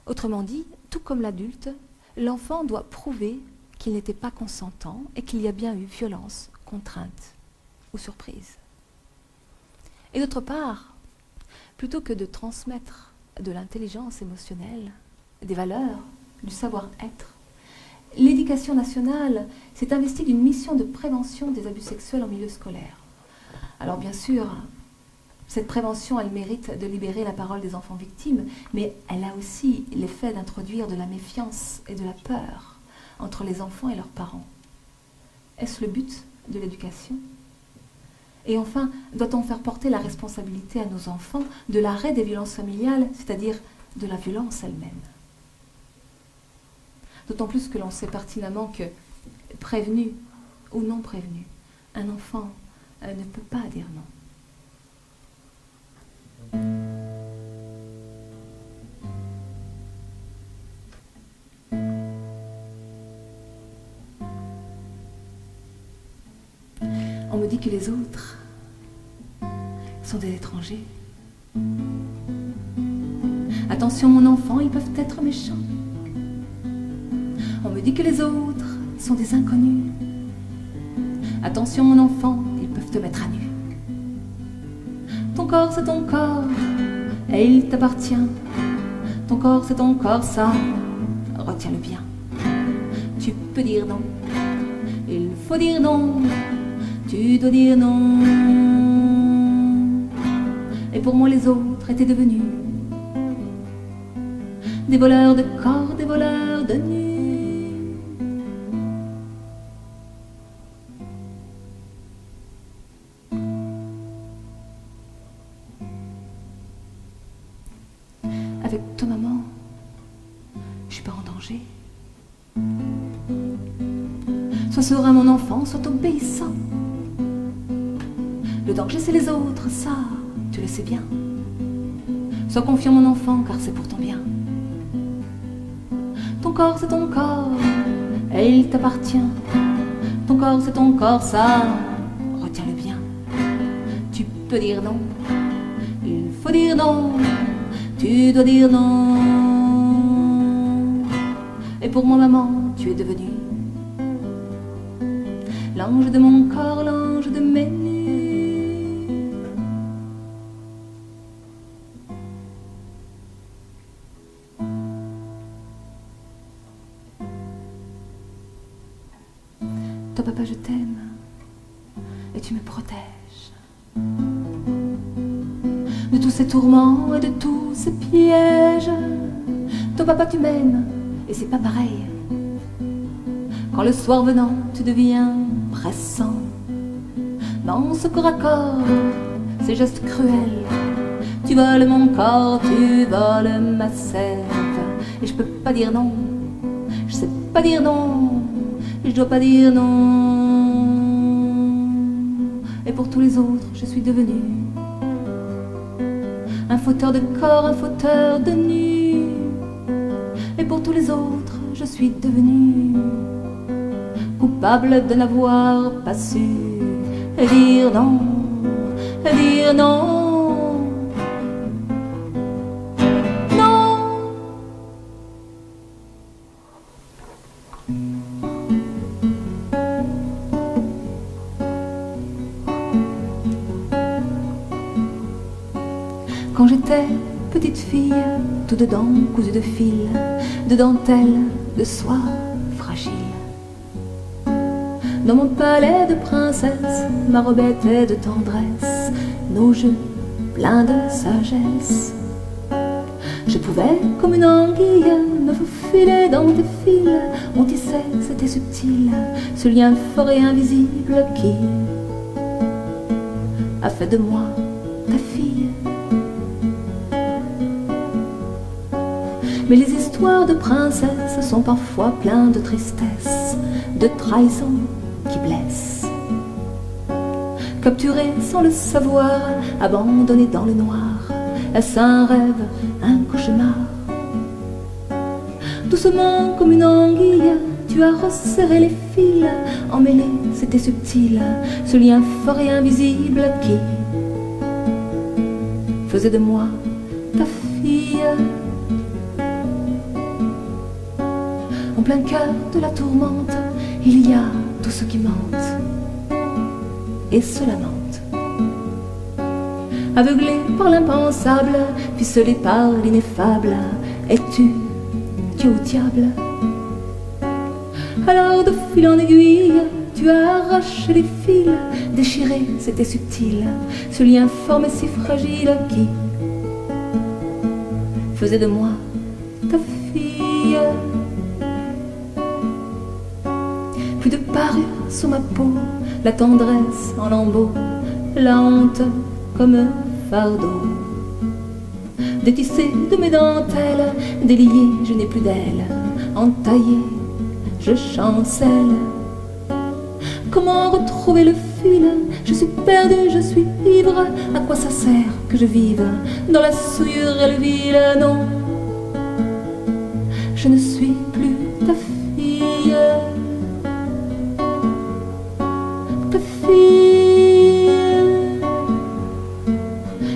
Autrement dit, tout comme l'adulte, l'enfant doit prouver qu'il n'était pas consentant et qu'il y a bien eu violence, contrainte ou surprise. Et d'autre part, plutôt que de transmettre de l'intelligence émotionnelle, des valeurs, du savoir-être, l'éducation nationale s'est investie d'une mission de prévention des abus sexuels en milieu scolaire. Alors bien sûr, cette prévention, elle mérite de libérer la parole des enfants victimes, mais elle a aussi l'effet d'introduire de la méfiance et de la peur entre les enfants et leurs parents. Est-ce le but de l'éducation ? Et enfin, doit-on faire porter la responsabilité à nos enfants de l'arrêt des violences familiales, c'est-à-dire de la violence elle-même ? D'autant plus que l'on sait pertinemment que, prévenu ou non prévenu, un enfant ne peut pas dire non. On me dit que les autres sont des étrangers. Attention mon enfant, ils peuvent être méchants. On me dit que les autres sont des inconnus. Attention mon enfant, ils peuvent te mettre à nu. Ton corps c'est ton corps, et il t'appartient. Ton corps c'est ton corps, ça, retiens-le bien. Tu peux dire non, il faut dire non. Tu dois dire non. Et pour moi les autres étaient devenus des voleurs de corps, des voleurs de nuit. Avec toi maman, je suis pas en danger. Sois serein mon enfant, sois obéissant. Le danger c'est les autres, ça, tu le sais bien. Sois confiant mon enfant, car c'est pour ton bien. Ton corps c'est ton corps, et il t'appartient. Ton corps c'est ton corps, ça, retiens-le bien. Tu peux dire non, il faut dire non. Tu dois dire non. Et pour moi maman, tu es devenue l'ange de mon corps, l'ange de mes nuits. Toi papa je t'aime et tu me protèges de tous ces tourments et de tous ces pièges. Toi papa tu m'aimes et c'est pas pareil. Quand le soir venant tu deviens pressant. Dans ce corps à corps, ces gestes cruels, tu voles mon corps, tu voles ma sève. Et je peux pas dire non, je sais pas dire non, je dois pas dire non. Et pour tous les autres, je suis devenue un fauteur de corps, un fauteur de nu. Et pour tous les autres, je suis devenue coupable de n'avoir pas su dire non, dire non, non. Quand j'étais petite fille, tout dedans cousu de fil, de dentelle, de soie fragile. Dans mon palais de princesse, ma robe était de tendresse, nos jeux pleins de sagesse. Je pouvais, comme une anguille, me faufiler dans tes fils. On tissait, c'était subtil, ce lien fort et invisible qui a fait de moi ta fille. Mais les histoires de princesses sont parfois pleines de tristesse, de trahison qui blesse. Capturée sans le savoir, abandonnée dans le noir, est-ce un rêve, un cauchemar? Doucement comme une anguille, tu as resserré les fils, emmêlé, c'était subtil, ce lien fort et invisible qui faisait de moi ta fille. En plein cœur de la tourmente, il y a tout ce qui mente et se lamente. Aveuglé par l'impensable, ficelé par l'ineffable, es-tu Dieu ou diable? Alors de fil en aiguille, tu as arraché les fils, déchiré, c'était subtil, ce lien fort mais si fragile qui faisait de moi ta fille. Plus de parure sur ma peau, la tendresse en lambeaux, la honte comme un fardeau. Détissée de mes dentelles, déliée, je n'ai plus d'ailes, entaillée, je chancelle. Comment retrouver le fil? Je suis perdue, je suis ivre, à quoi ça sert que je vive dans la souillure et le vil? Non, je ne suis plus ta fille.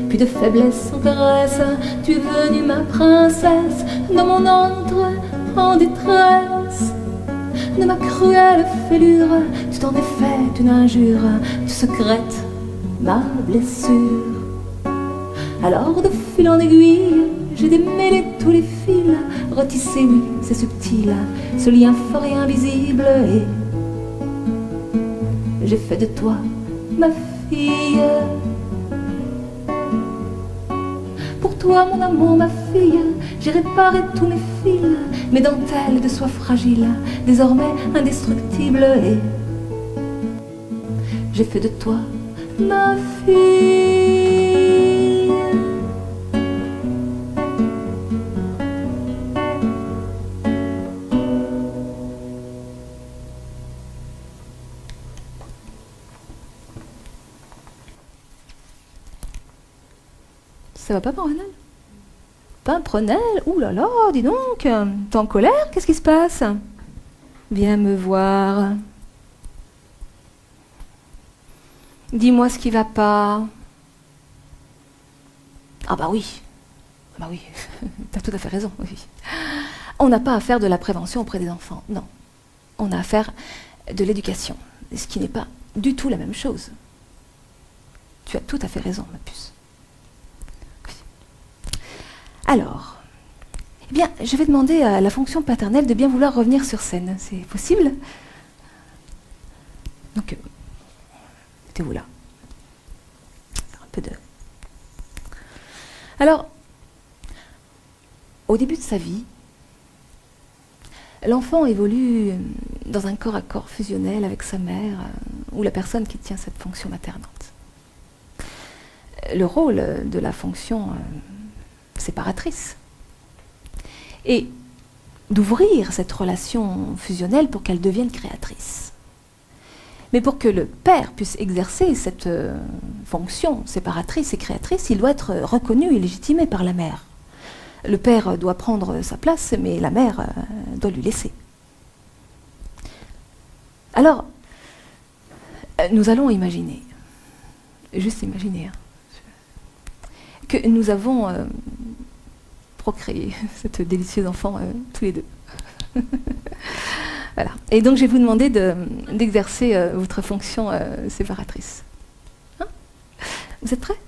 Puis de faiblesse en caresse, tu es venue ma princesse, dans mon antre en détresse. De ma cruelle fêlure, tu t'en es fait une injure, tu secrètes ma blessure. Alors de fil en aiguille, j'ai démêlé tous les fils, retissé, oui, c'est subtil, ce lien fort et invisible, et j'ai fait de toi ma fille. Pour toi, mon amour, ma fille, j'ai réparé tous mes fils, mes dentelles de soie fragile, désormais indestructibles, et j'ai fait de toi ma fille. Ça va pas, Prenel? Pimprenel? Ouh là là, dis donc, t'es en colère? Qu'est-ce qui se passe? Viens me voir. Dis-moi ce qui va pas. Ah bah oui, t'as tout à fait raison, oui. On n'a pas à faire de la prévention auprès des enfants, non. On a à faire de l'éducation, ce qui n'est pas du tout la même chose. Tu as tout à fait raison, ma puce. Alors, eh bien, je vais demander à la fonction paternelle de bien vouloir revenir sur scène. C'est possible? Donc, mettez-vous là. Un peu de... Alors, au début de sa vie, l'enfant évolue dans un corps à corps fusionnel avec sa mère ou la personne qui tient cette fonction maternante. Le rôle de la fonction séparatrice est d'ouvrir cette relation fusionnelle pour qu'elle devienne créatrice. Mais pour que le père puisse exercer cette fonction séparatrice et créatrice, il doit être reconnu et légitimé par la mère. Le père doit prendre sa place, mais la mère doit lui laisser. Alors, nous allons imaginer, juste imaginer, que nous avons procréé cet délicieux enfant tous les deux. Voilà. Et donc, je vais vous demander d'exercer votre fonction séparatrice. Hein? Vous êtes prêts?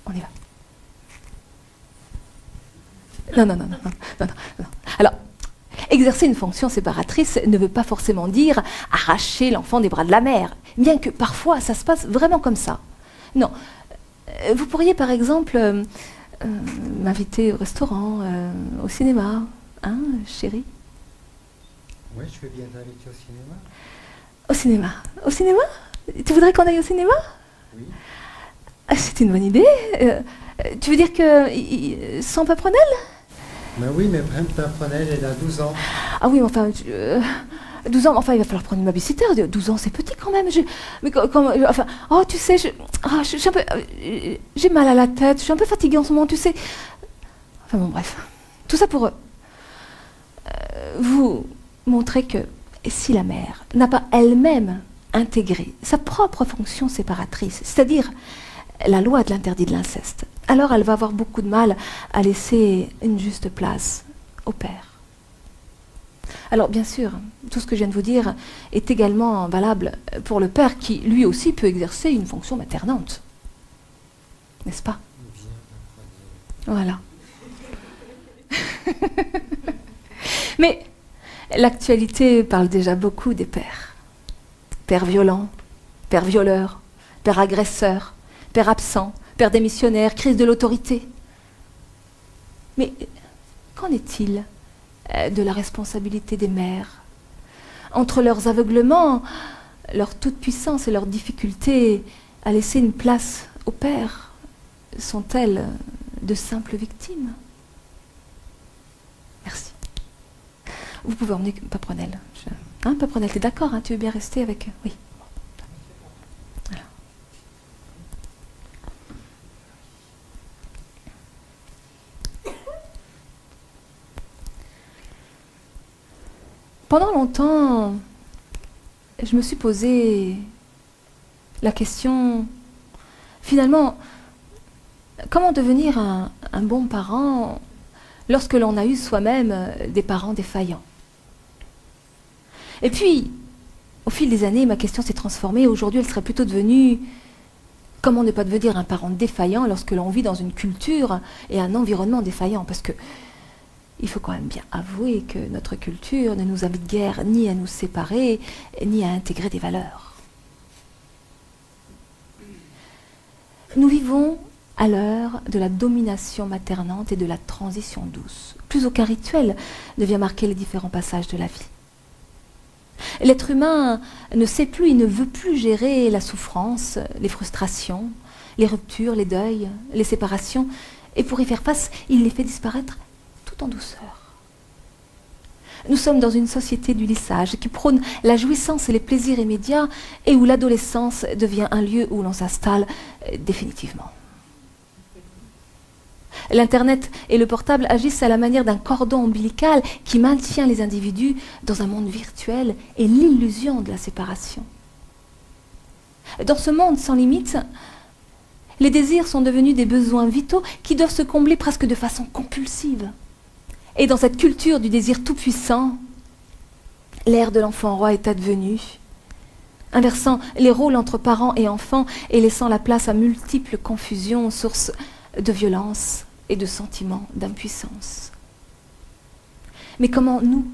On y va. Non. Alors, exercer une fonction séparatrice ne veut pas forcément dire arracher l'enfant des bras de la mère, bien que parfois ça se passe vraiment comme ça. Non. Vous pourriez par exemple m'inviter au restaurant, au cinéma, hein, chérie? Oui, je veux bien t'inviter au cinéma. Au cinéma? Au cinéma? Tu voudrais qu'on aille au cinéma? Oui. C'est une bonne idée. Tu veux dire que sans Paprenelle? Ben oui, mais Paprenelle, elle a 12 ans. Ah oui, mais enfin, 12 ans, enfin, il va falloir prendre une babysitter. 12 ans, c'est petit quand même. Mais enfin, oh, tu sais, je suis un peu, j'ai mal à la tête, je suis un peu fatiguée en ce moment, tu sais. Enfin bon, bref. Tout ça pour vous montrer que si la mère n'a pas elle-même intégré sa propre fonction séparatrice, c'est-à-dire la loi de l'interdit de l'inceste, alors elle va avoir beaucoup de mal à laisser une juste place au père. Alors bien sûr, tout ce que je viens de vous dire est également valable pour le père qui lui aussi peut exercer une fonction maternante. N'est-ce pas? Voilà. Mais l'actualité parle déjà beaucoup des pères. Père violent, père violeur, père agresseur, père absent, père démissionnaire, crise de l'autorité. Mais qu'en est-il de la responsabilité des mères? Entre leurs aveuglements, leur toute-puissance et leur difficulté à laisser une place au père, sont-elles de simples victimes? Merci. Vous pouvez emmener Paprenelle. Hein, Paprenelle, t'es d'accord, hein, tu veux bien rester avec... Oui. Voilà. Pendant longtemps, je me suis posé la question, finalement, comment devenir un bon parent lorsque l'on a eu soi-même des parents défaillants? Et puis, au fil des années, ma question s'est transformée. Aujourd'hui, elle serait plutôt devenue comment ne pas devenir un parent défaillant lorsque l'on vit dans une culture et un environnement défaillant? Parce que il faut quand même bien avouer que notre culture ne nous invite guère ni à nous séparer, ni à intégrer des valeurs. Nous vivons à l'heure de la domination maternante et de la transition douce. Plus aucun rituel ne vient marquer les différents passages de la vie. L'être humain ne sait plus, il ne veut plus gérer la souffrance, les frustrations, les ruptures, les deuils, les séparations. Et pour y faire face, il les fait disparaître tout en douceur. Nous sommes dans une société du lissage qui prône la jouissance et les plaisirs immédiats et où l'adolescence devient un lieu où l'on s'installe définitivement. L'Internet et le portable agissent à la manière d'un cordon ombilical qui maintient les individus dans un monde virtuel et l'illusion de la séparation. Dans ce monde sans limite, les désirs sont devenus des besoins vitaux qui doivent se combler presque de façon compulsive. Et dans cette culture du désir tout-puissant, l'ère de l'enfant roi est advenue, inversant les rôles entre parents et enfants et laissant la place à multiples confusions, sources de violence et de sentiments d'impuissance. Mais comment nous,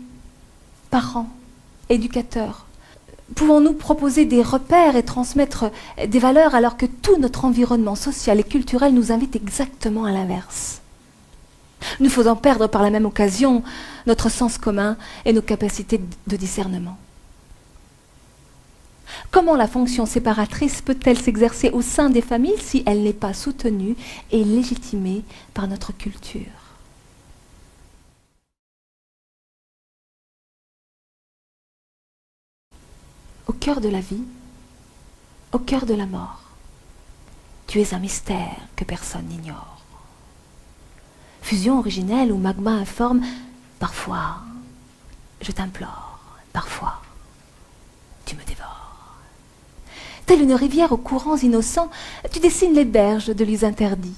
parents, éducateurs, Pouvons-nous proposer des repères et transmettre des valeurs alors que tout notre environnement social et culturel nous invite exactement à l'inverse, nous faisant perdre par la même occasion notre sens commun et nos capacités de discernement? Comment la fonction séparatrice peut-elle s'exercer au sein des familles si elle n'est pas soutenue et légitimée par notre culture? Au cœur de la vie, au cœur de la mort, tu es un mystère que personne n'ignore. Fusion originelle ou magma informe, parfois, je t'implore, parfois, tu me dévores. Telle une rivière aux courants innocents, tu dessines les berges de lieux interdits.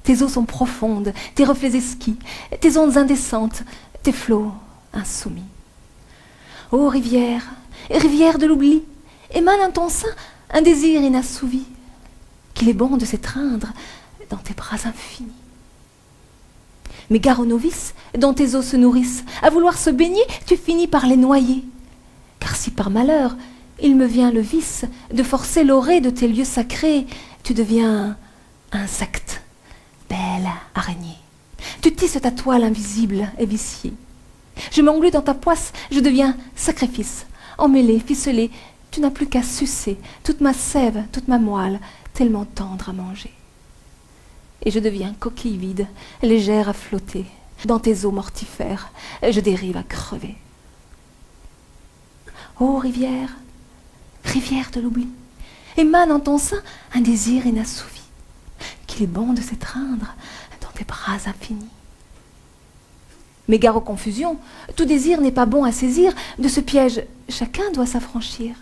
Tes eaux sont profondes, tes reflets esquis, tes ondes indécentes, tes flots insoumis. Ô rivière, rivière de l'oubli, émane en ton sein un désir inassouvi, qu'il est bon de s'étreindre dans tes bras infinis. Mais gare aux novices dont tes eaux se nourrissent, à vouloir se baigner, tu finis par les noyer. Car si par malheur, il me vient le vice de forcer l'orée de tes lieux sacrés, tu deviens insecte, belle araignée. Tu tisses ta toile invisible et viciée. Je m'englue dans ta poisse, je deviens sacrifice. Emmêlé, ficelé, tu n'as plus qu'à sucer toute ma sève, toute ma moelle, tellement tendre à manger. Et je deviens coquille vide, légère à flotter. Dans tes eaux mortifères, je dérive à crever. Ô rivière, rivière de l'oubli, émane en ton sein un désir inassouvi, qu'il est bon de s'étreindre dans tes bras infinis. Mais gare aux confusions, tout désir n'est pas bon à saisir, de ce piège chacun doit s'affranchir.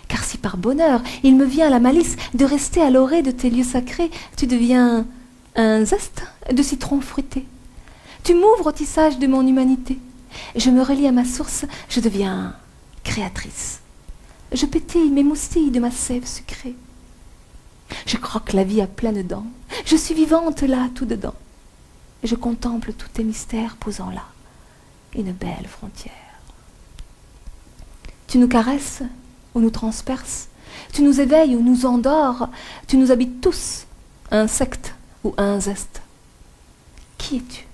Car si par bonheur il me vient la malice de rester à l'orée de tes lieux sacrés, tu deviens un zeste de citron fruité. Tu m'ouvres au tissage de mon humanité. Je me relie à ma source, je deviens créatrice. Je pétille, m'émoustille de ma sève sucrée. Je croque la vie à pleines dents. Je suis vivante là, tout dedans. Je contemple tous tes mystères posant là une belle frontière. Tu nous caresses ou nous transperces. Tu nous éveilles ou nous endors. Tu nous habites tous, insectes ou zeste. Qui es-tu?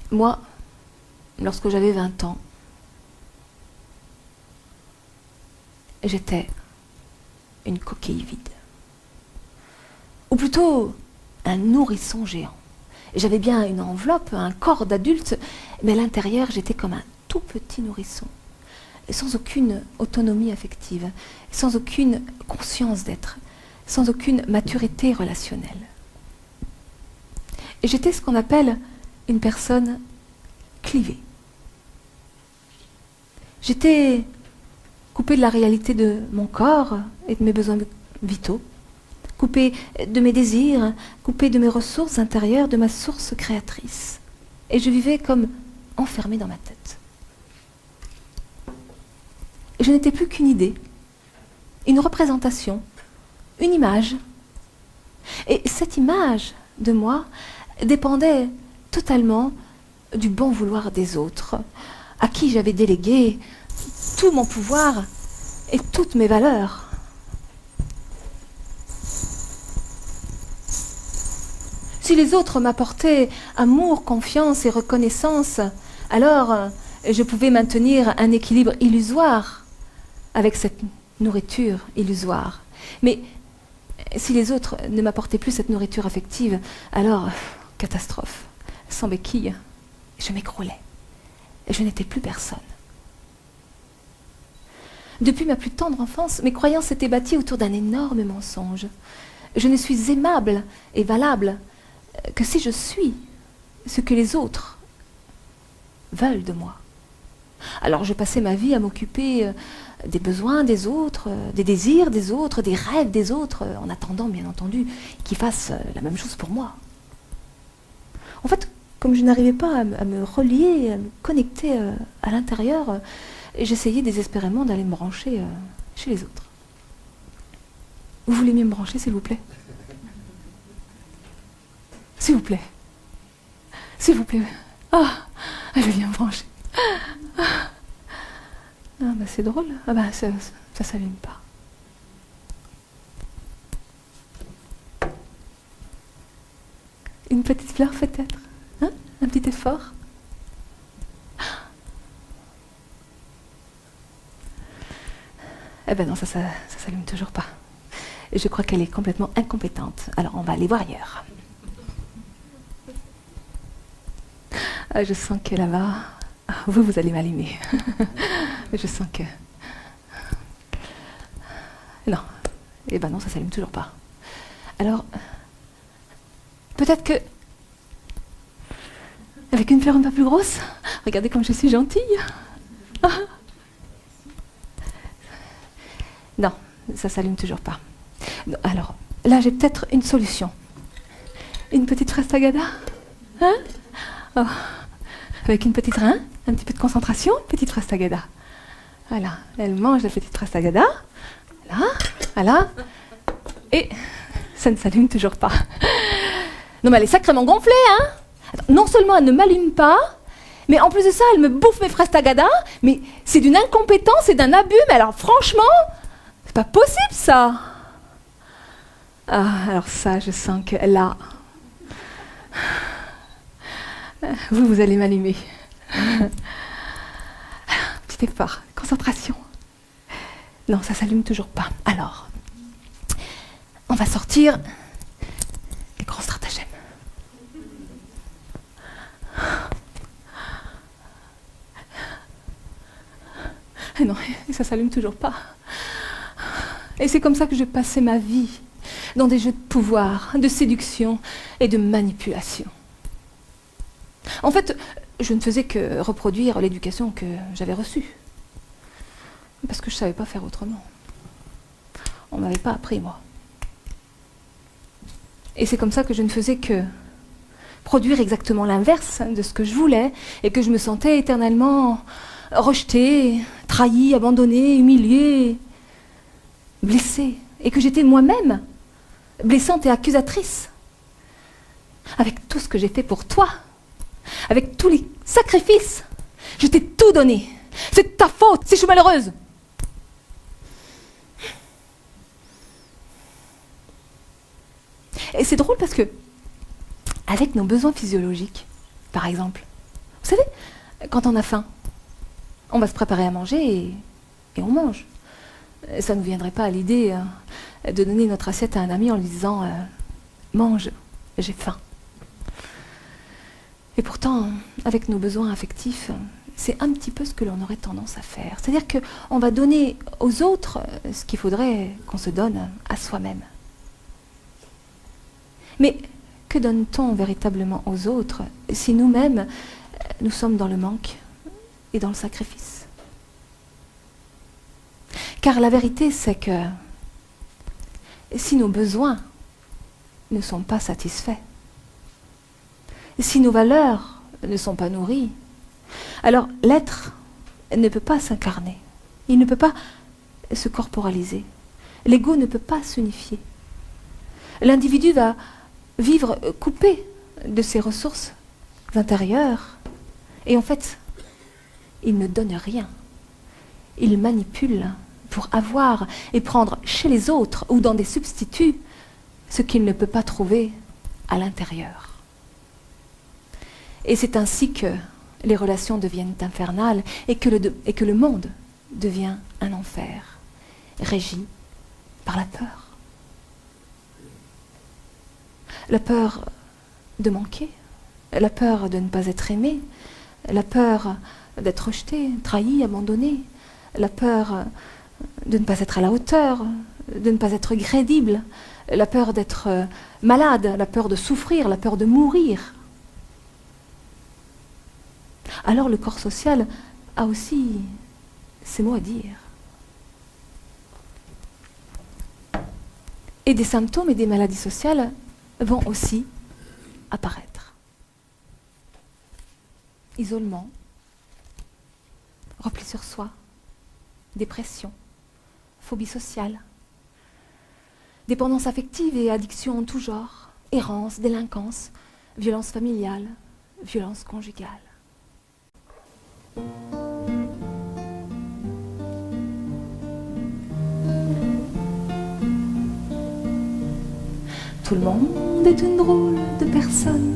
Moi, lorsque j'avais 20 ans, j'étais une coquille vide. Ou plutôt, un nourrisson géant. J'avais bien une enveloppe, un corps d'adulte, mais à l'intérieur, j'étais comme un tout petit nourrisson, sans aucune autonomie affective, sans aucune conscience d'être, sans aucune maturité relationnelle. Et j'étais ce qu'on appelle une personne clivée. J'étais coupée de la réalité de mon corps et de mes besoins vitaux, coupée de mes désirs, coupée de mes ressources intérieures, de ma source créatrice. Et je vivais comme enfermée dans ma tête. Et je n'étais plus qu'une idée, une représentation, une image. Et cette image de moi dépendait totalement du bon vouloir des autres, à qui j'avais délégué tout mon pouvoir et toutes mes valeurs. Si les autres m'apportaient amour, confiance et reconnaissance, alors je pouvais maintenir un équilibre illusoire avec cette nourriture illusoire. Mais si les autres ne m'apportaient plus cette nourriture affective, alors, catastrophe, sans béquille, je m'écroulais. Je n'étais plus personne. Depuis ma plus tendre enfance, mes croyances s'étaient bâties autour d'un énorme mensonge. Je ne suis aimable et valable que si je suis ce que les autres veulent de moi. Alors je passais ma vie à m'occuper des besoins des autres, des désirs des autres, des rêves des autres, en attendant bien entendu qu'ils fassent la même chose pour moi. En fait, comme je n'arrivais pas à me relier, à me connecter à l'intérieur, j'essayais désespérément d'aller me brancher chez les autres. Vous voulez mieux me brancher, s'il vous plaît? S'il vous plaît. S'il vous plaît. Ah, elle vient me brancher. Ah, bah c'est drôle. Ah bah ça s'allume pas. Une petite fleur peut-être, hein? Un petit effort. Eh ben non, ça s'allume toujours pas. Et je crois qu'elle est complètement incompétente. Alors on va aller voir ailleurs. Ah, je sens que là-bas, vous allez m'allumer. Je sens que... Non. Eh ben non, ça s'allume toujours pas. Alors, peut-être que... Avec une fleur un peu plus grosse, regardez comme je suis gentille. Non, ça s'allume toujours pas. Non, alors, là j'ai peut-être une solution. Une petite fraise tagada, hein? Oh. Avec une petite rein, un petit peu de concentration, une petite fraise tagada. Voilà, elle mange la petite fraise tagada. Voilà, voilà. Et ça ne s'allume toujours pas. Non mais elle est sacrément gonflée, hein? Attends, non seulement elle ne m'allume pas, mais en plus de ça, elle me bouffe mes fraises tagada. Mais c'est d'une incompétence et d'un abus. Mais alors franchement, c'est pas possible ça. Ah, alors ça, je sens que là, vous allez m'allumer. Petit effort, concentration. Non, ça s'allume toujours pas. Alors, on va sortir les grands stratagèmes. Ah non, ça s'allume toujours pas. Et c'est comme ça que je passais ma vie, dans des jeux de pouvoir, de séduction et de manipulation. En fait, je ne faisais que reproduire l'éducation que j'avais reçue. Parce que je ne savais pas faire autrement. On ne m'avait pas appris, moi. Et c'est comme ça que je ne faisais que produire exactement l'inverse de ce que je voulais et que je me sentais éternellement rejetée, trahie, abandonnée, humiliée, blessée. Et que j'étais moi-même blessante et accusatrice. Avec tout ce que j'ai fait pour toi, avec tous les sacrifices, je t'ai tout donné. C'est de ta faute si je suis malheureuse. Et c'est drôle parce que, avec nos besoins physiologiques, par exemple, vous savez, quand on a faim, on va se préparer à manger et on mange. Ça ne nous viendrait pas à l'idée de donner notre assiette à un ami en lui disant mange, j'ai faim. Et pourtant, avec nos besoins affectifs, c'est un petit peu ce que l'on aurait tendance à faire. C'est-à-dire qu'on va donner aux autres ce qu'il faudrait qu'on se donne à soi-même. Mais que donne-t-on véritablement aux autres si nous-mêmes, nous sommes dans le manque et dans le sacrifice? Car la vérité, c'est que si nos besoins ne sont pas satisfaits, si nos valeurs ne sont pas nourries, alors l'être ne peut pas s'incarner, il ne peut pas se corporaliser, l'ego ne peut pas s'unifier. L'individu va vivre coupé de ses ressources intérieures et en fait, il ne donne rien. Il manipule pour avoir et prendre chez les autres ou dans des substituts ce qu'il ne peut pas trouver à l'intérieur. Et c'est ainsi que les relations deviennent infernales et que le monde devient un enfer, régi par la peur. La peur de manquer, la peur de ne pas être aimé, la peur d'être rejeté, trahi, abandonné, la peur de ne pas être à la hauteur, de ne pas être crédible, la peur d'être malade, la peur de souffrir, la peur de mourir. Alors le corps social a aussi ses mots à dire. Et des symptômes et des maladies sociales vont aussi apparaître. Isolement, repli sur soi, dépression, phobie sociale, dépendance affective et addiction en tout genre, errance, délinquance, violence familiale, violence conjugale. Tout le monde est une drôle de personne,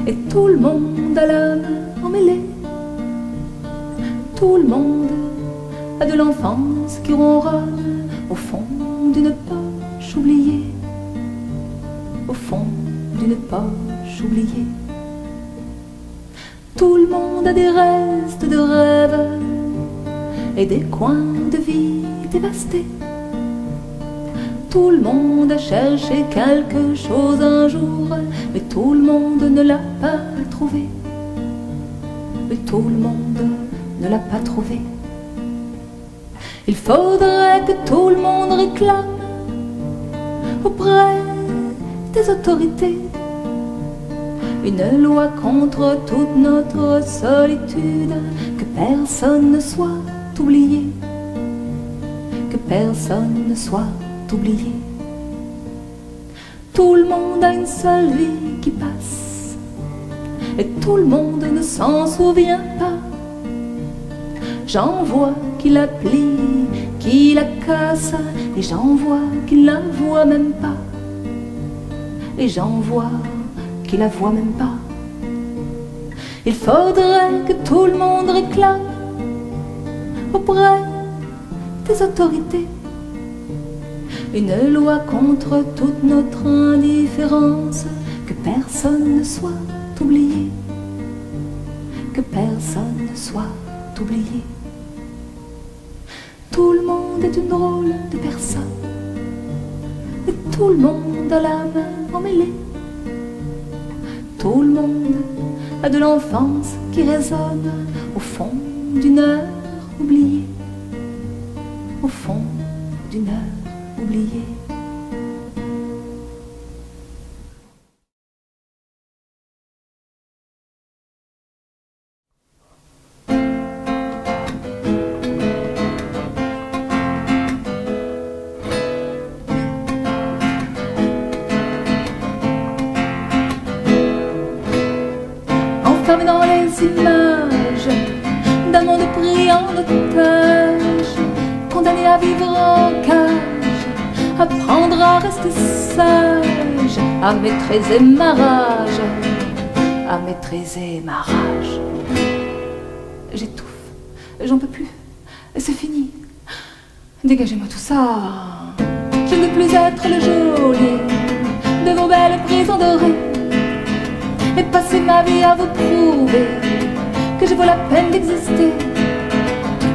et tout le monde a l'âme emmêlée. Tout le monde a de l'enfance qui ronronne au fond d'une poche oubliée, au fond d'une poche oubliée. Tout le monde a des restes de rêves et des coins de vie dévastés. Tout le monde a cherché quelque chose un jour, mais tout le monde ne l'a pas trouvé. Mais tout le monde ne l'a pas trouvé. Il faudrait que tout le monde réclame auprès des autorités une loi contre toute notre solitude, que personne ne soit oublié, que personne ne soit oublié. Tout le monde a une seule vie qui passe, et tout le monde ne s'en souvient pas. J'en vois qui la plie, qui la casse, et j'en vois qui la voit même pas. Et j'en vois qui la voit même pas. Il faudrait que tout le monde réclame auprès des autorités une loi contre toute notre indifférence, que personne ne soit oublié, que personne ne soit oublié. Tout le monde est une drôle de personne, et tout le monde a l'âme emmêlée. Tout le monde a de l'enfance qui résonne au fond d'une heure oubliée, au fond d'une heure oubliée. Enfermé dans les images d'un monde pris en otage, condamné à vivre en cage, apprendre à rester sage, à maîtriser ma rage, à maîtriser ma rage. J'étouffe, j'en peux plus, c'est fini, dégagez-moi tout ça. Je ne veux plus être le geôlier de vos belles prisons dorées, et passer ma vie à vous prouver que je vaux la peine d'exister,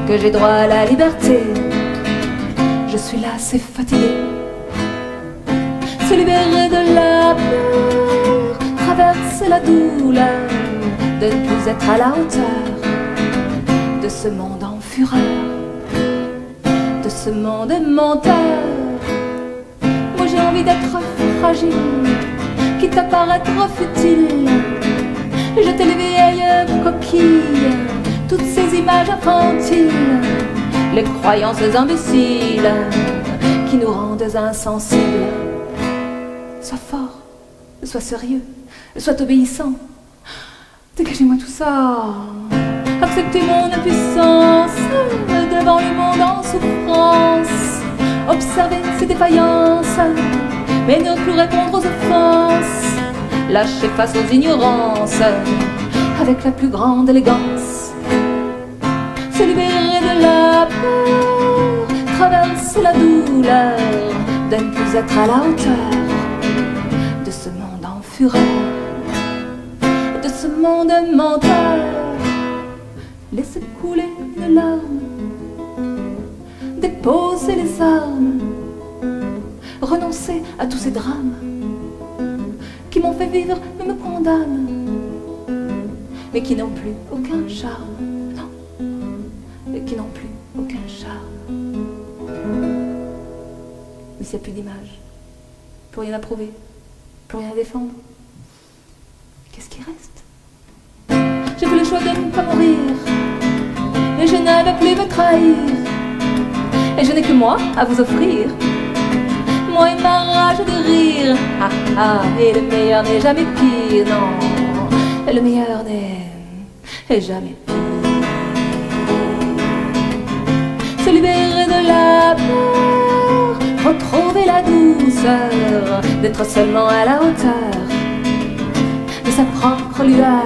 que j'ai droit à la liberté. Je suis lassé, fatigué, se libérer de la peur, traverser la douleur de ne plus être à la hauteur de ce monde en fureur, de ce monde menteur. Moi j'ai envie d'être fragile, quitte à paraître futile, jeter les vieilles coquilles, toutes ces images infantiles, les croyances imbéciles qui nous rendent insensibles. Sois fort, sois sérieux, sois obéissant, dégagez-moi tout ça. Acceptez mon impuissance devant le monde en souffrance, observez ses défaillances, mais ne plus répondre aux offenses, lâcher face aux ignorances avec la plus grande élégance, se libérer de la peur, traverser la douleur de ne plus être à la hauteur de ce monde en fureur, de ce monde menteur. Laissez couler une larme, déposer les armes, renoncer à tous ces drames qui m'ont fait vivre mais me condamnent, mais qui n'ont plus aucun charme, non, et qui n'ont plus aucun charme. Mais s'il n'y a plus d'image, plus rien à prouver, plus rien à défendre, qu'est-ce qui reste? J'ai fait le choix de ne pas mourir, et je ne veux plus me trahir, et je n'ai que moi à vous offrir. démon et ma rage de rire. Ah ah, et le meilleur n'est jamais pire, non. Le meilleur n'est jamais pire. Se libérer de la peur, retrouver la douceur, d'être seulement à la hauteur de sa propre lueur,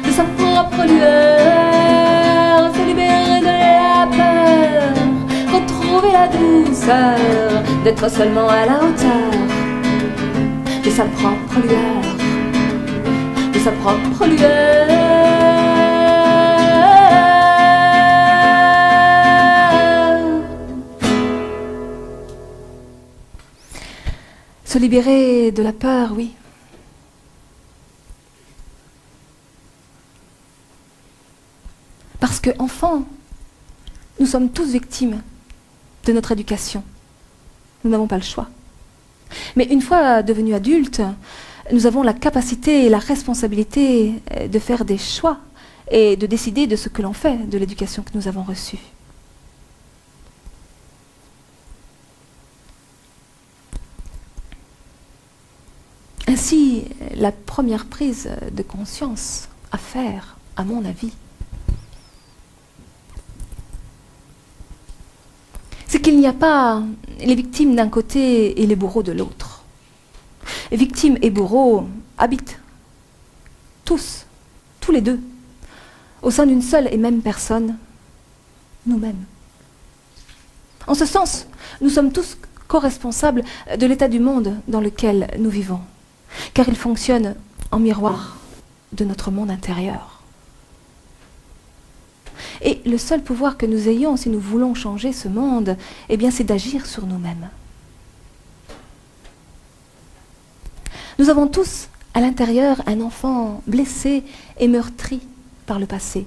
de sa propre lueur. Se libérer de la peur, retrouver la douceur, d'être seulement à la hauteur de sa propre lueur, de sa propre lueur. Se libérer de la peur, oui. Parce que, enfants, nous sommes tous victimes de notre éducation. Nous n'avons pas le choix. Mais une fois devenus adultes, nous avons la capacité et la responsabilité de faire des choix et de décider de ce que l'on fait de l'éducation que nous avons reçue. Ainsi, la première prise de conscience à faire, à mon avis, c'est qu'il n'y a pas les victimes d'un côté et les bourreaux de l'autre. Les victimes et bourreaux habitent tous les deux, au sein d'une seule et même personne, nous-mêmes. En ce sens, nous sommes tous co-responsables de l'état du monde dans lequel nous vivons, car il fonctionne en miroir de notre monde intérieur. Et le seul pouvoir que nous ayons, si nous voulons changer ce monde, eh bien, c'est d'agir sur nous-mêmes. Nous avons tous à l'intérieur un enfant blessé et meurtri par le passé,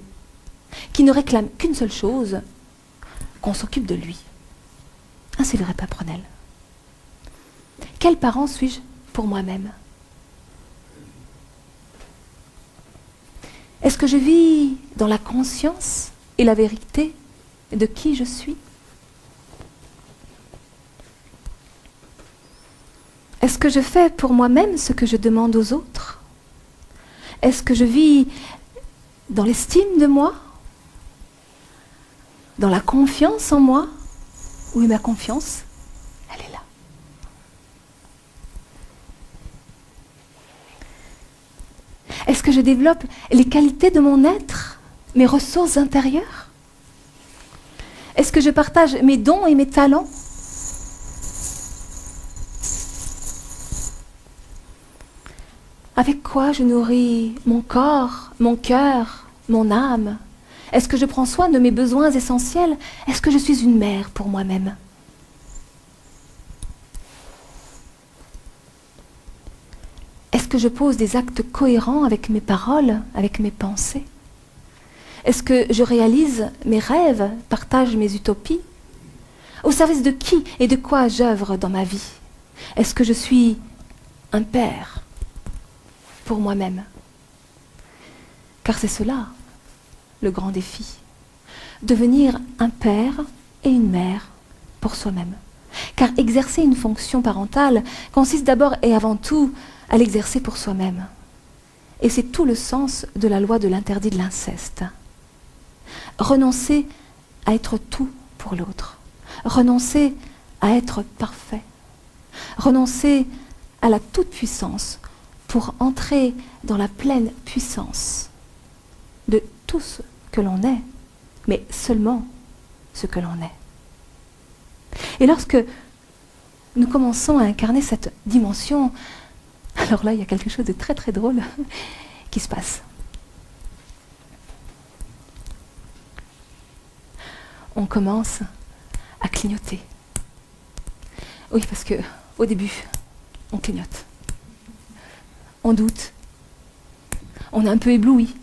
qui ne réclame qu'une seule chose, qu'on s'occupe de lui. Ah, c'est vrai, Paprenelle. Quel parent suis-je pour moi-même? Est-ce que je vis dans la conscience et la vérité de qui je suis? Est-ce que je fais pour moi-même ce que je demande aux autres? Est-ce que je vis dans l'estime de moi? Dans la confiance en moi? Où est ma confiance? Elle est là. Est-ce que je développe les qualités de mon être, mes ressources intérieures? Est-ce que je partage mes dons et mes talents? Avec quoi je nourris mon corps, mon cœur, mon âme? Est-ce que je prends soin de mes besoins essentiels? Est-ce que je suis une mère pour moi-même? Est-ce que je pose des actes cohérents avec mes paroles, avec mes pensées? Est-ce que je réalise mes rêves, partage mes utopies? Au service de qui et de quoi j'œuvre dans ma vie? Est-ce que je suis un père pour moi-même? Car c'est cela, le grand défi. Devenir un père et une mère pour soi-même. Car exercer une fonction parentale consiste d'abord et avant tout à l'exercer pour soi-même. Et c'est tout le sens de la loi de l'interdit de l'inceste. Renoncer à être tout pour l'autre. Renoncer à être parfait. Renoncer à la toute-puissance pour entrer dans la pleine puissance de tout ce que l'on est, mais seulement ce que l'on est. Et lorsque nous commençons à incarner cette dimension, alors là, il y a quelque chose de très très drôle qui se passe. On commence à clignoter. Oui, parce que au début, on clignote. On doute. On est un peu ébloui.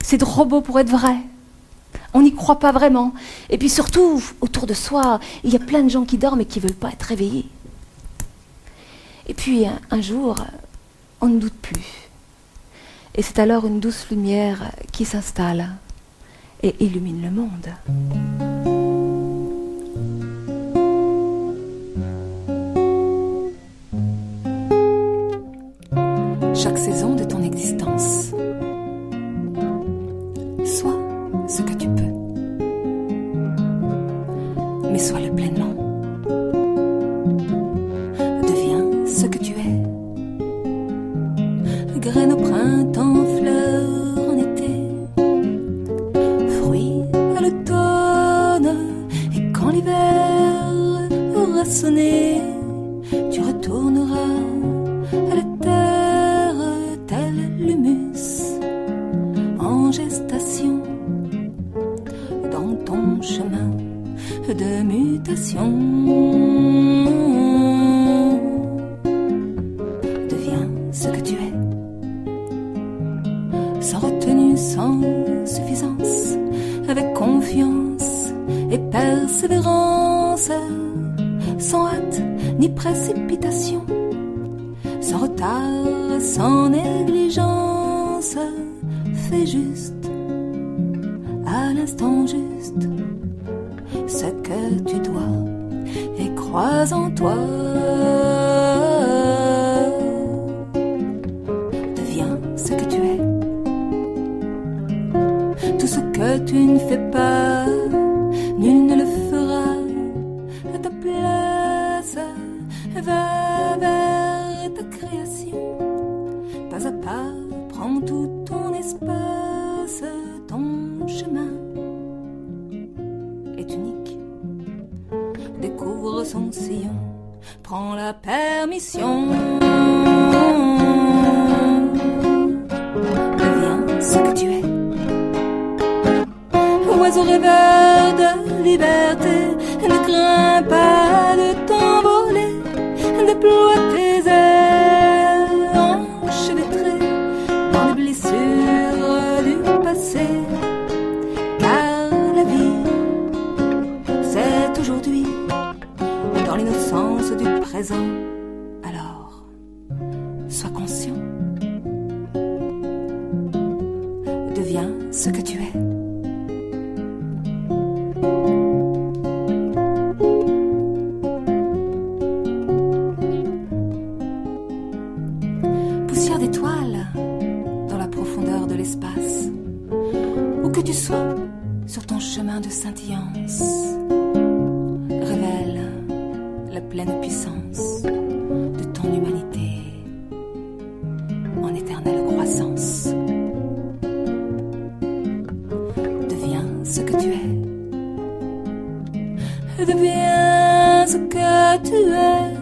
C'est trop beau pour être vrai. On n'y croit pas vraiment. Et puis surtout, autour de soi, il y a plein de gens qui dorment et qui ne veulent pas être réveillés. Et puis un jour, on ne doute plus. Et c'est alors une douce lumière qui s'installe et illumine le monde. l'existence. Sois ce que tu peux, mais sois-le pleinement. Deviens ce que tu es. Graine au printemps, fleur en été, fruit à l'automne, et quand l'hiver aura sonné, tu retourneras à la terre tel l'humus en gestation dans ton chemin de mutation. Deviens ce que tu es, sans retenue, sans suffisance, avec confiance et persévérance, sans hâte ni précipitation, sans retard, sans négligence. Fais juste, à l'instant juste, ce que tu dois, et crois en toi. Deviens ce que tu es. Tout ce que tu ne fais pas, nul ne le fera à ta place. Va vers ta création, pas à pas, prends tout ton espace. Ton chemin est unique, découvre son sillon, prends la permission. Deviens ce que tu es. Oiseau rêveur de liberté, ne crains pas de t'envoler, déploie tes ailes enchevêtrées dans les blessures du passé, car la vie, c'est aujourd'hui, dans l'innocence du présent. Alors, sois conscient, deviens ce que tu es. Poussière d'étoiles dans la profondeur de l'espace, où que tu sois sur ton chemin de scintillance, révèle la pleine puissance de ton humanité en éternelle croissance. Deviens ce que tu es. Deviens ce que tu es.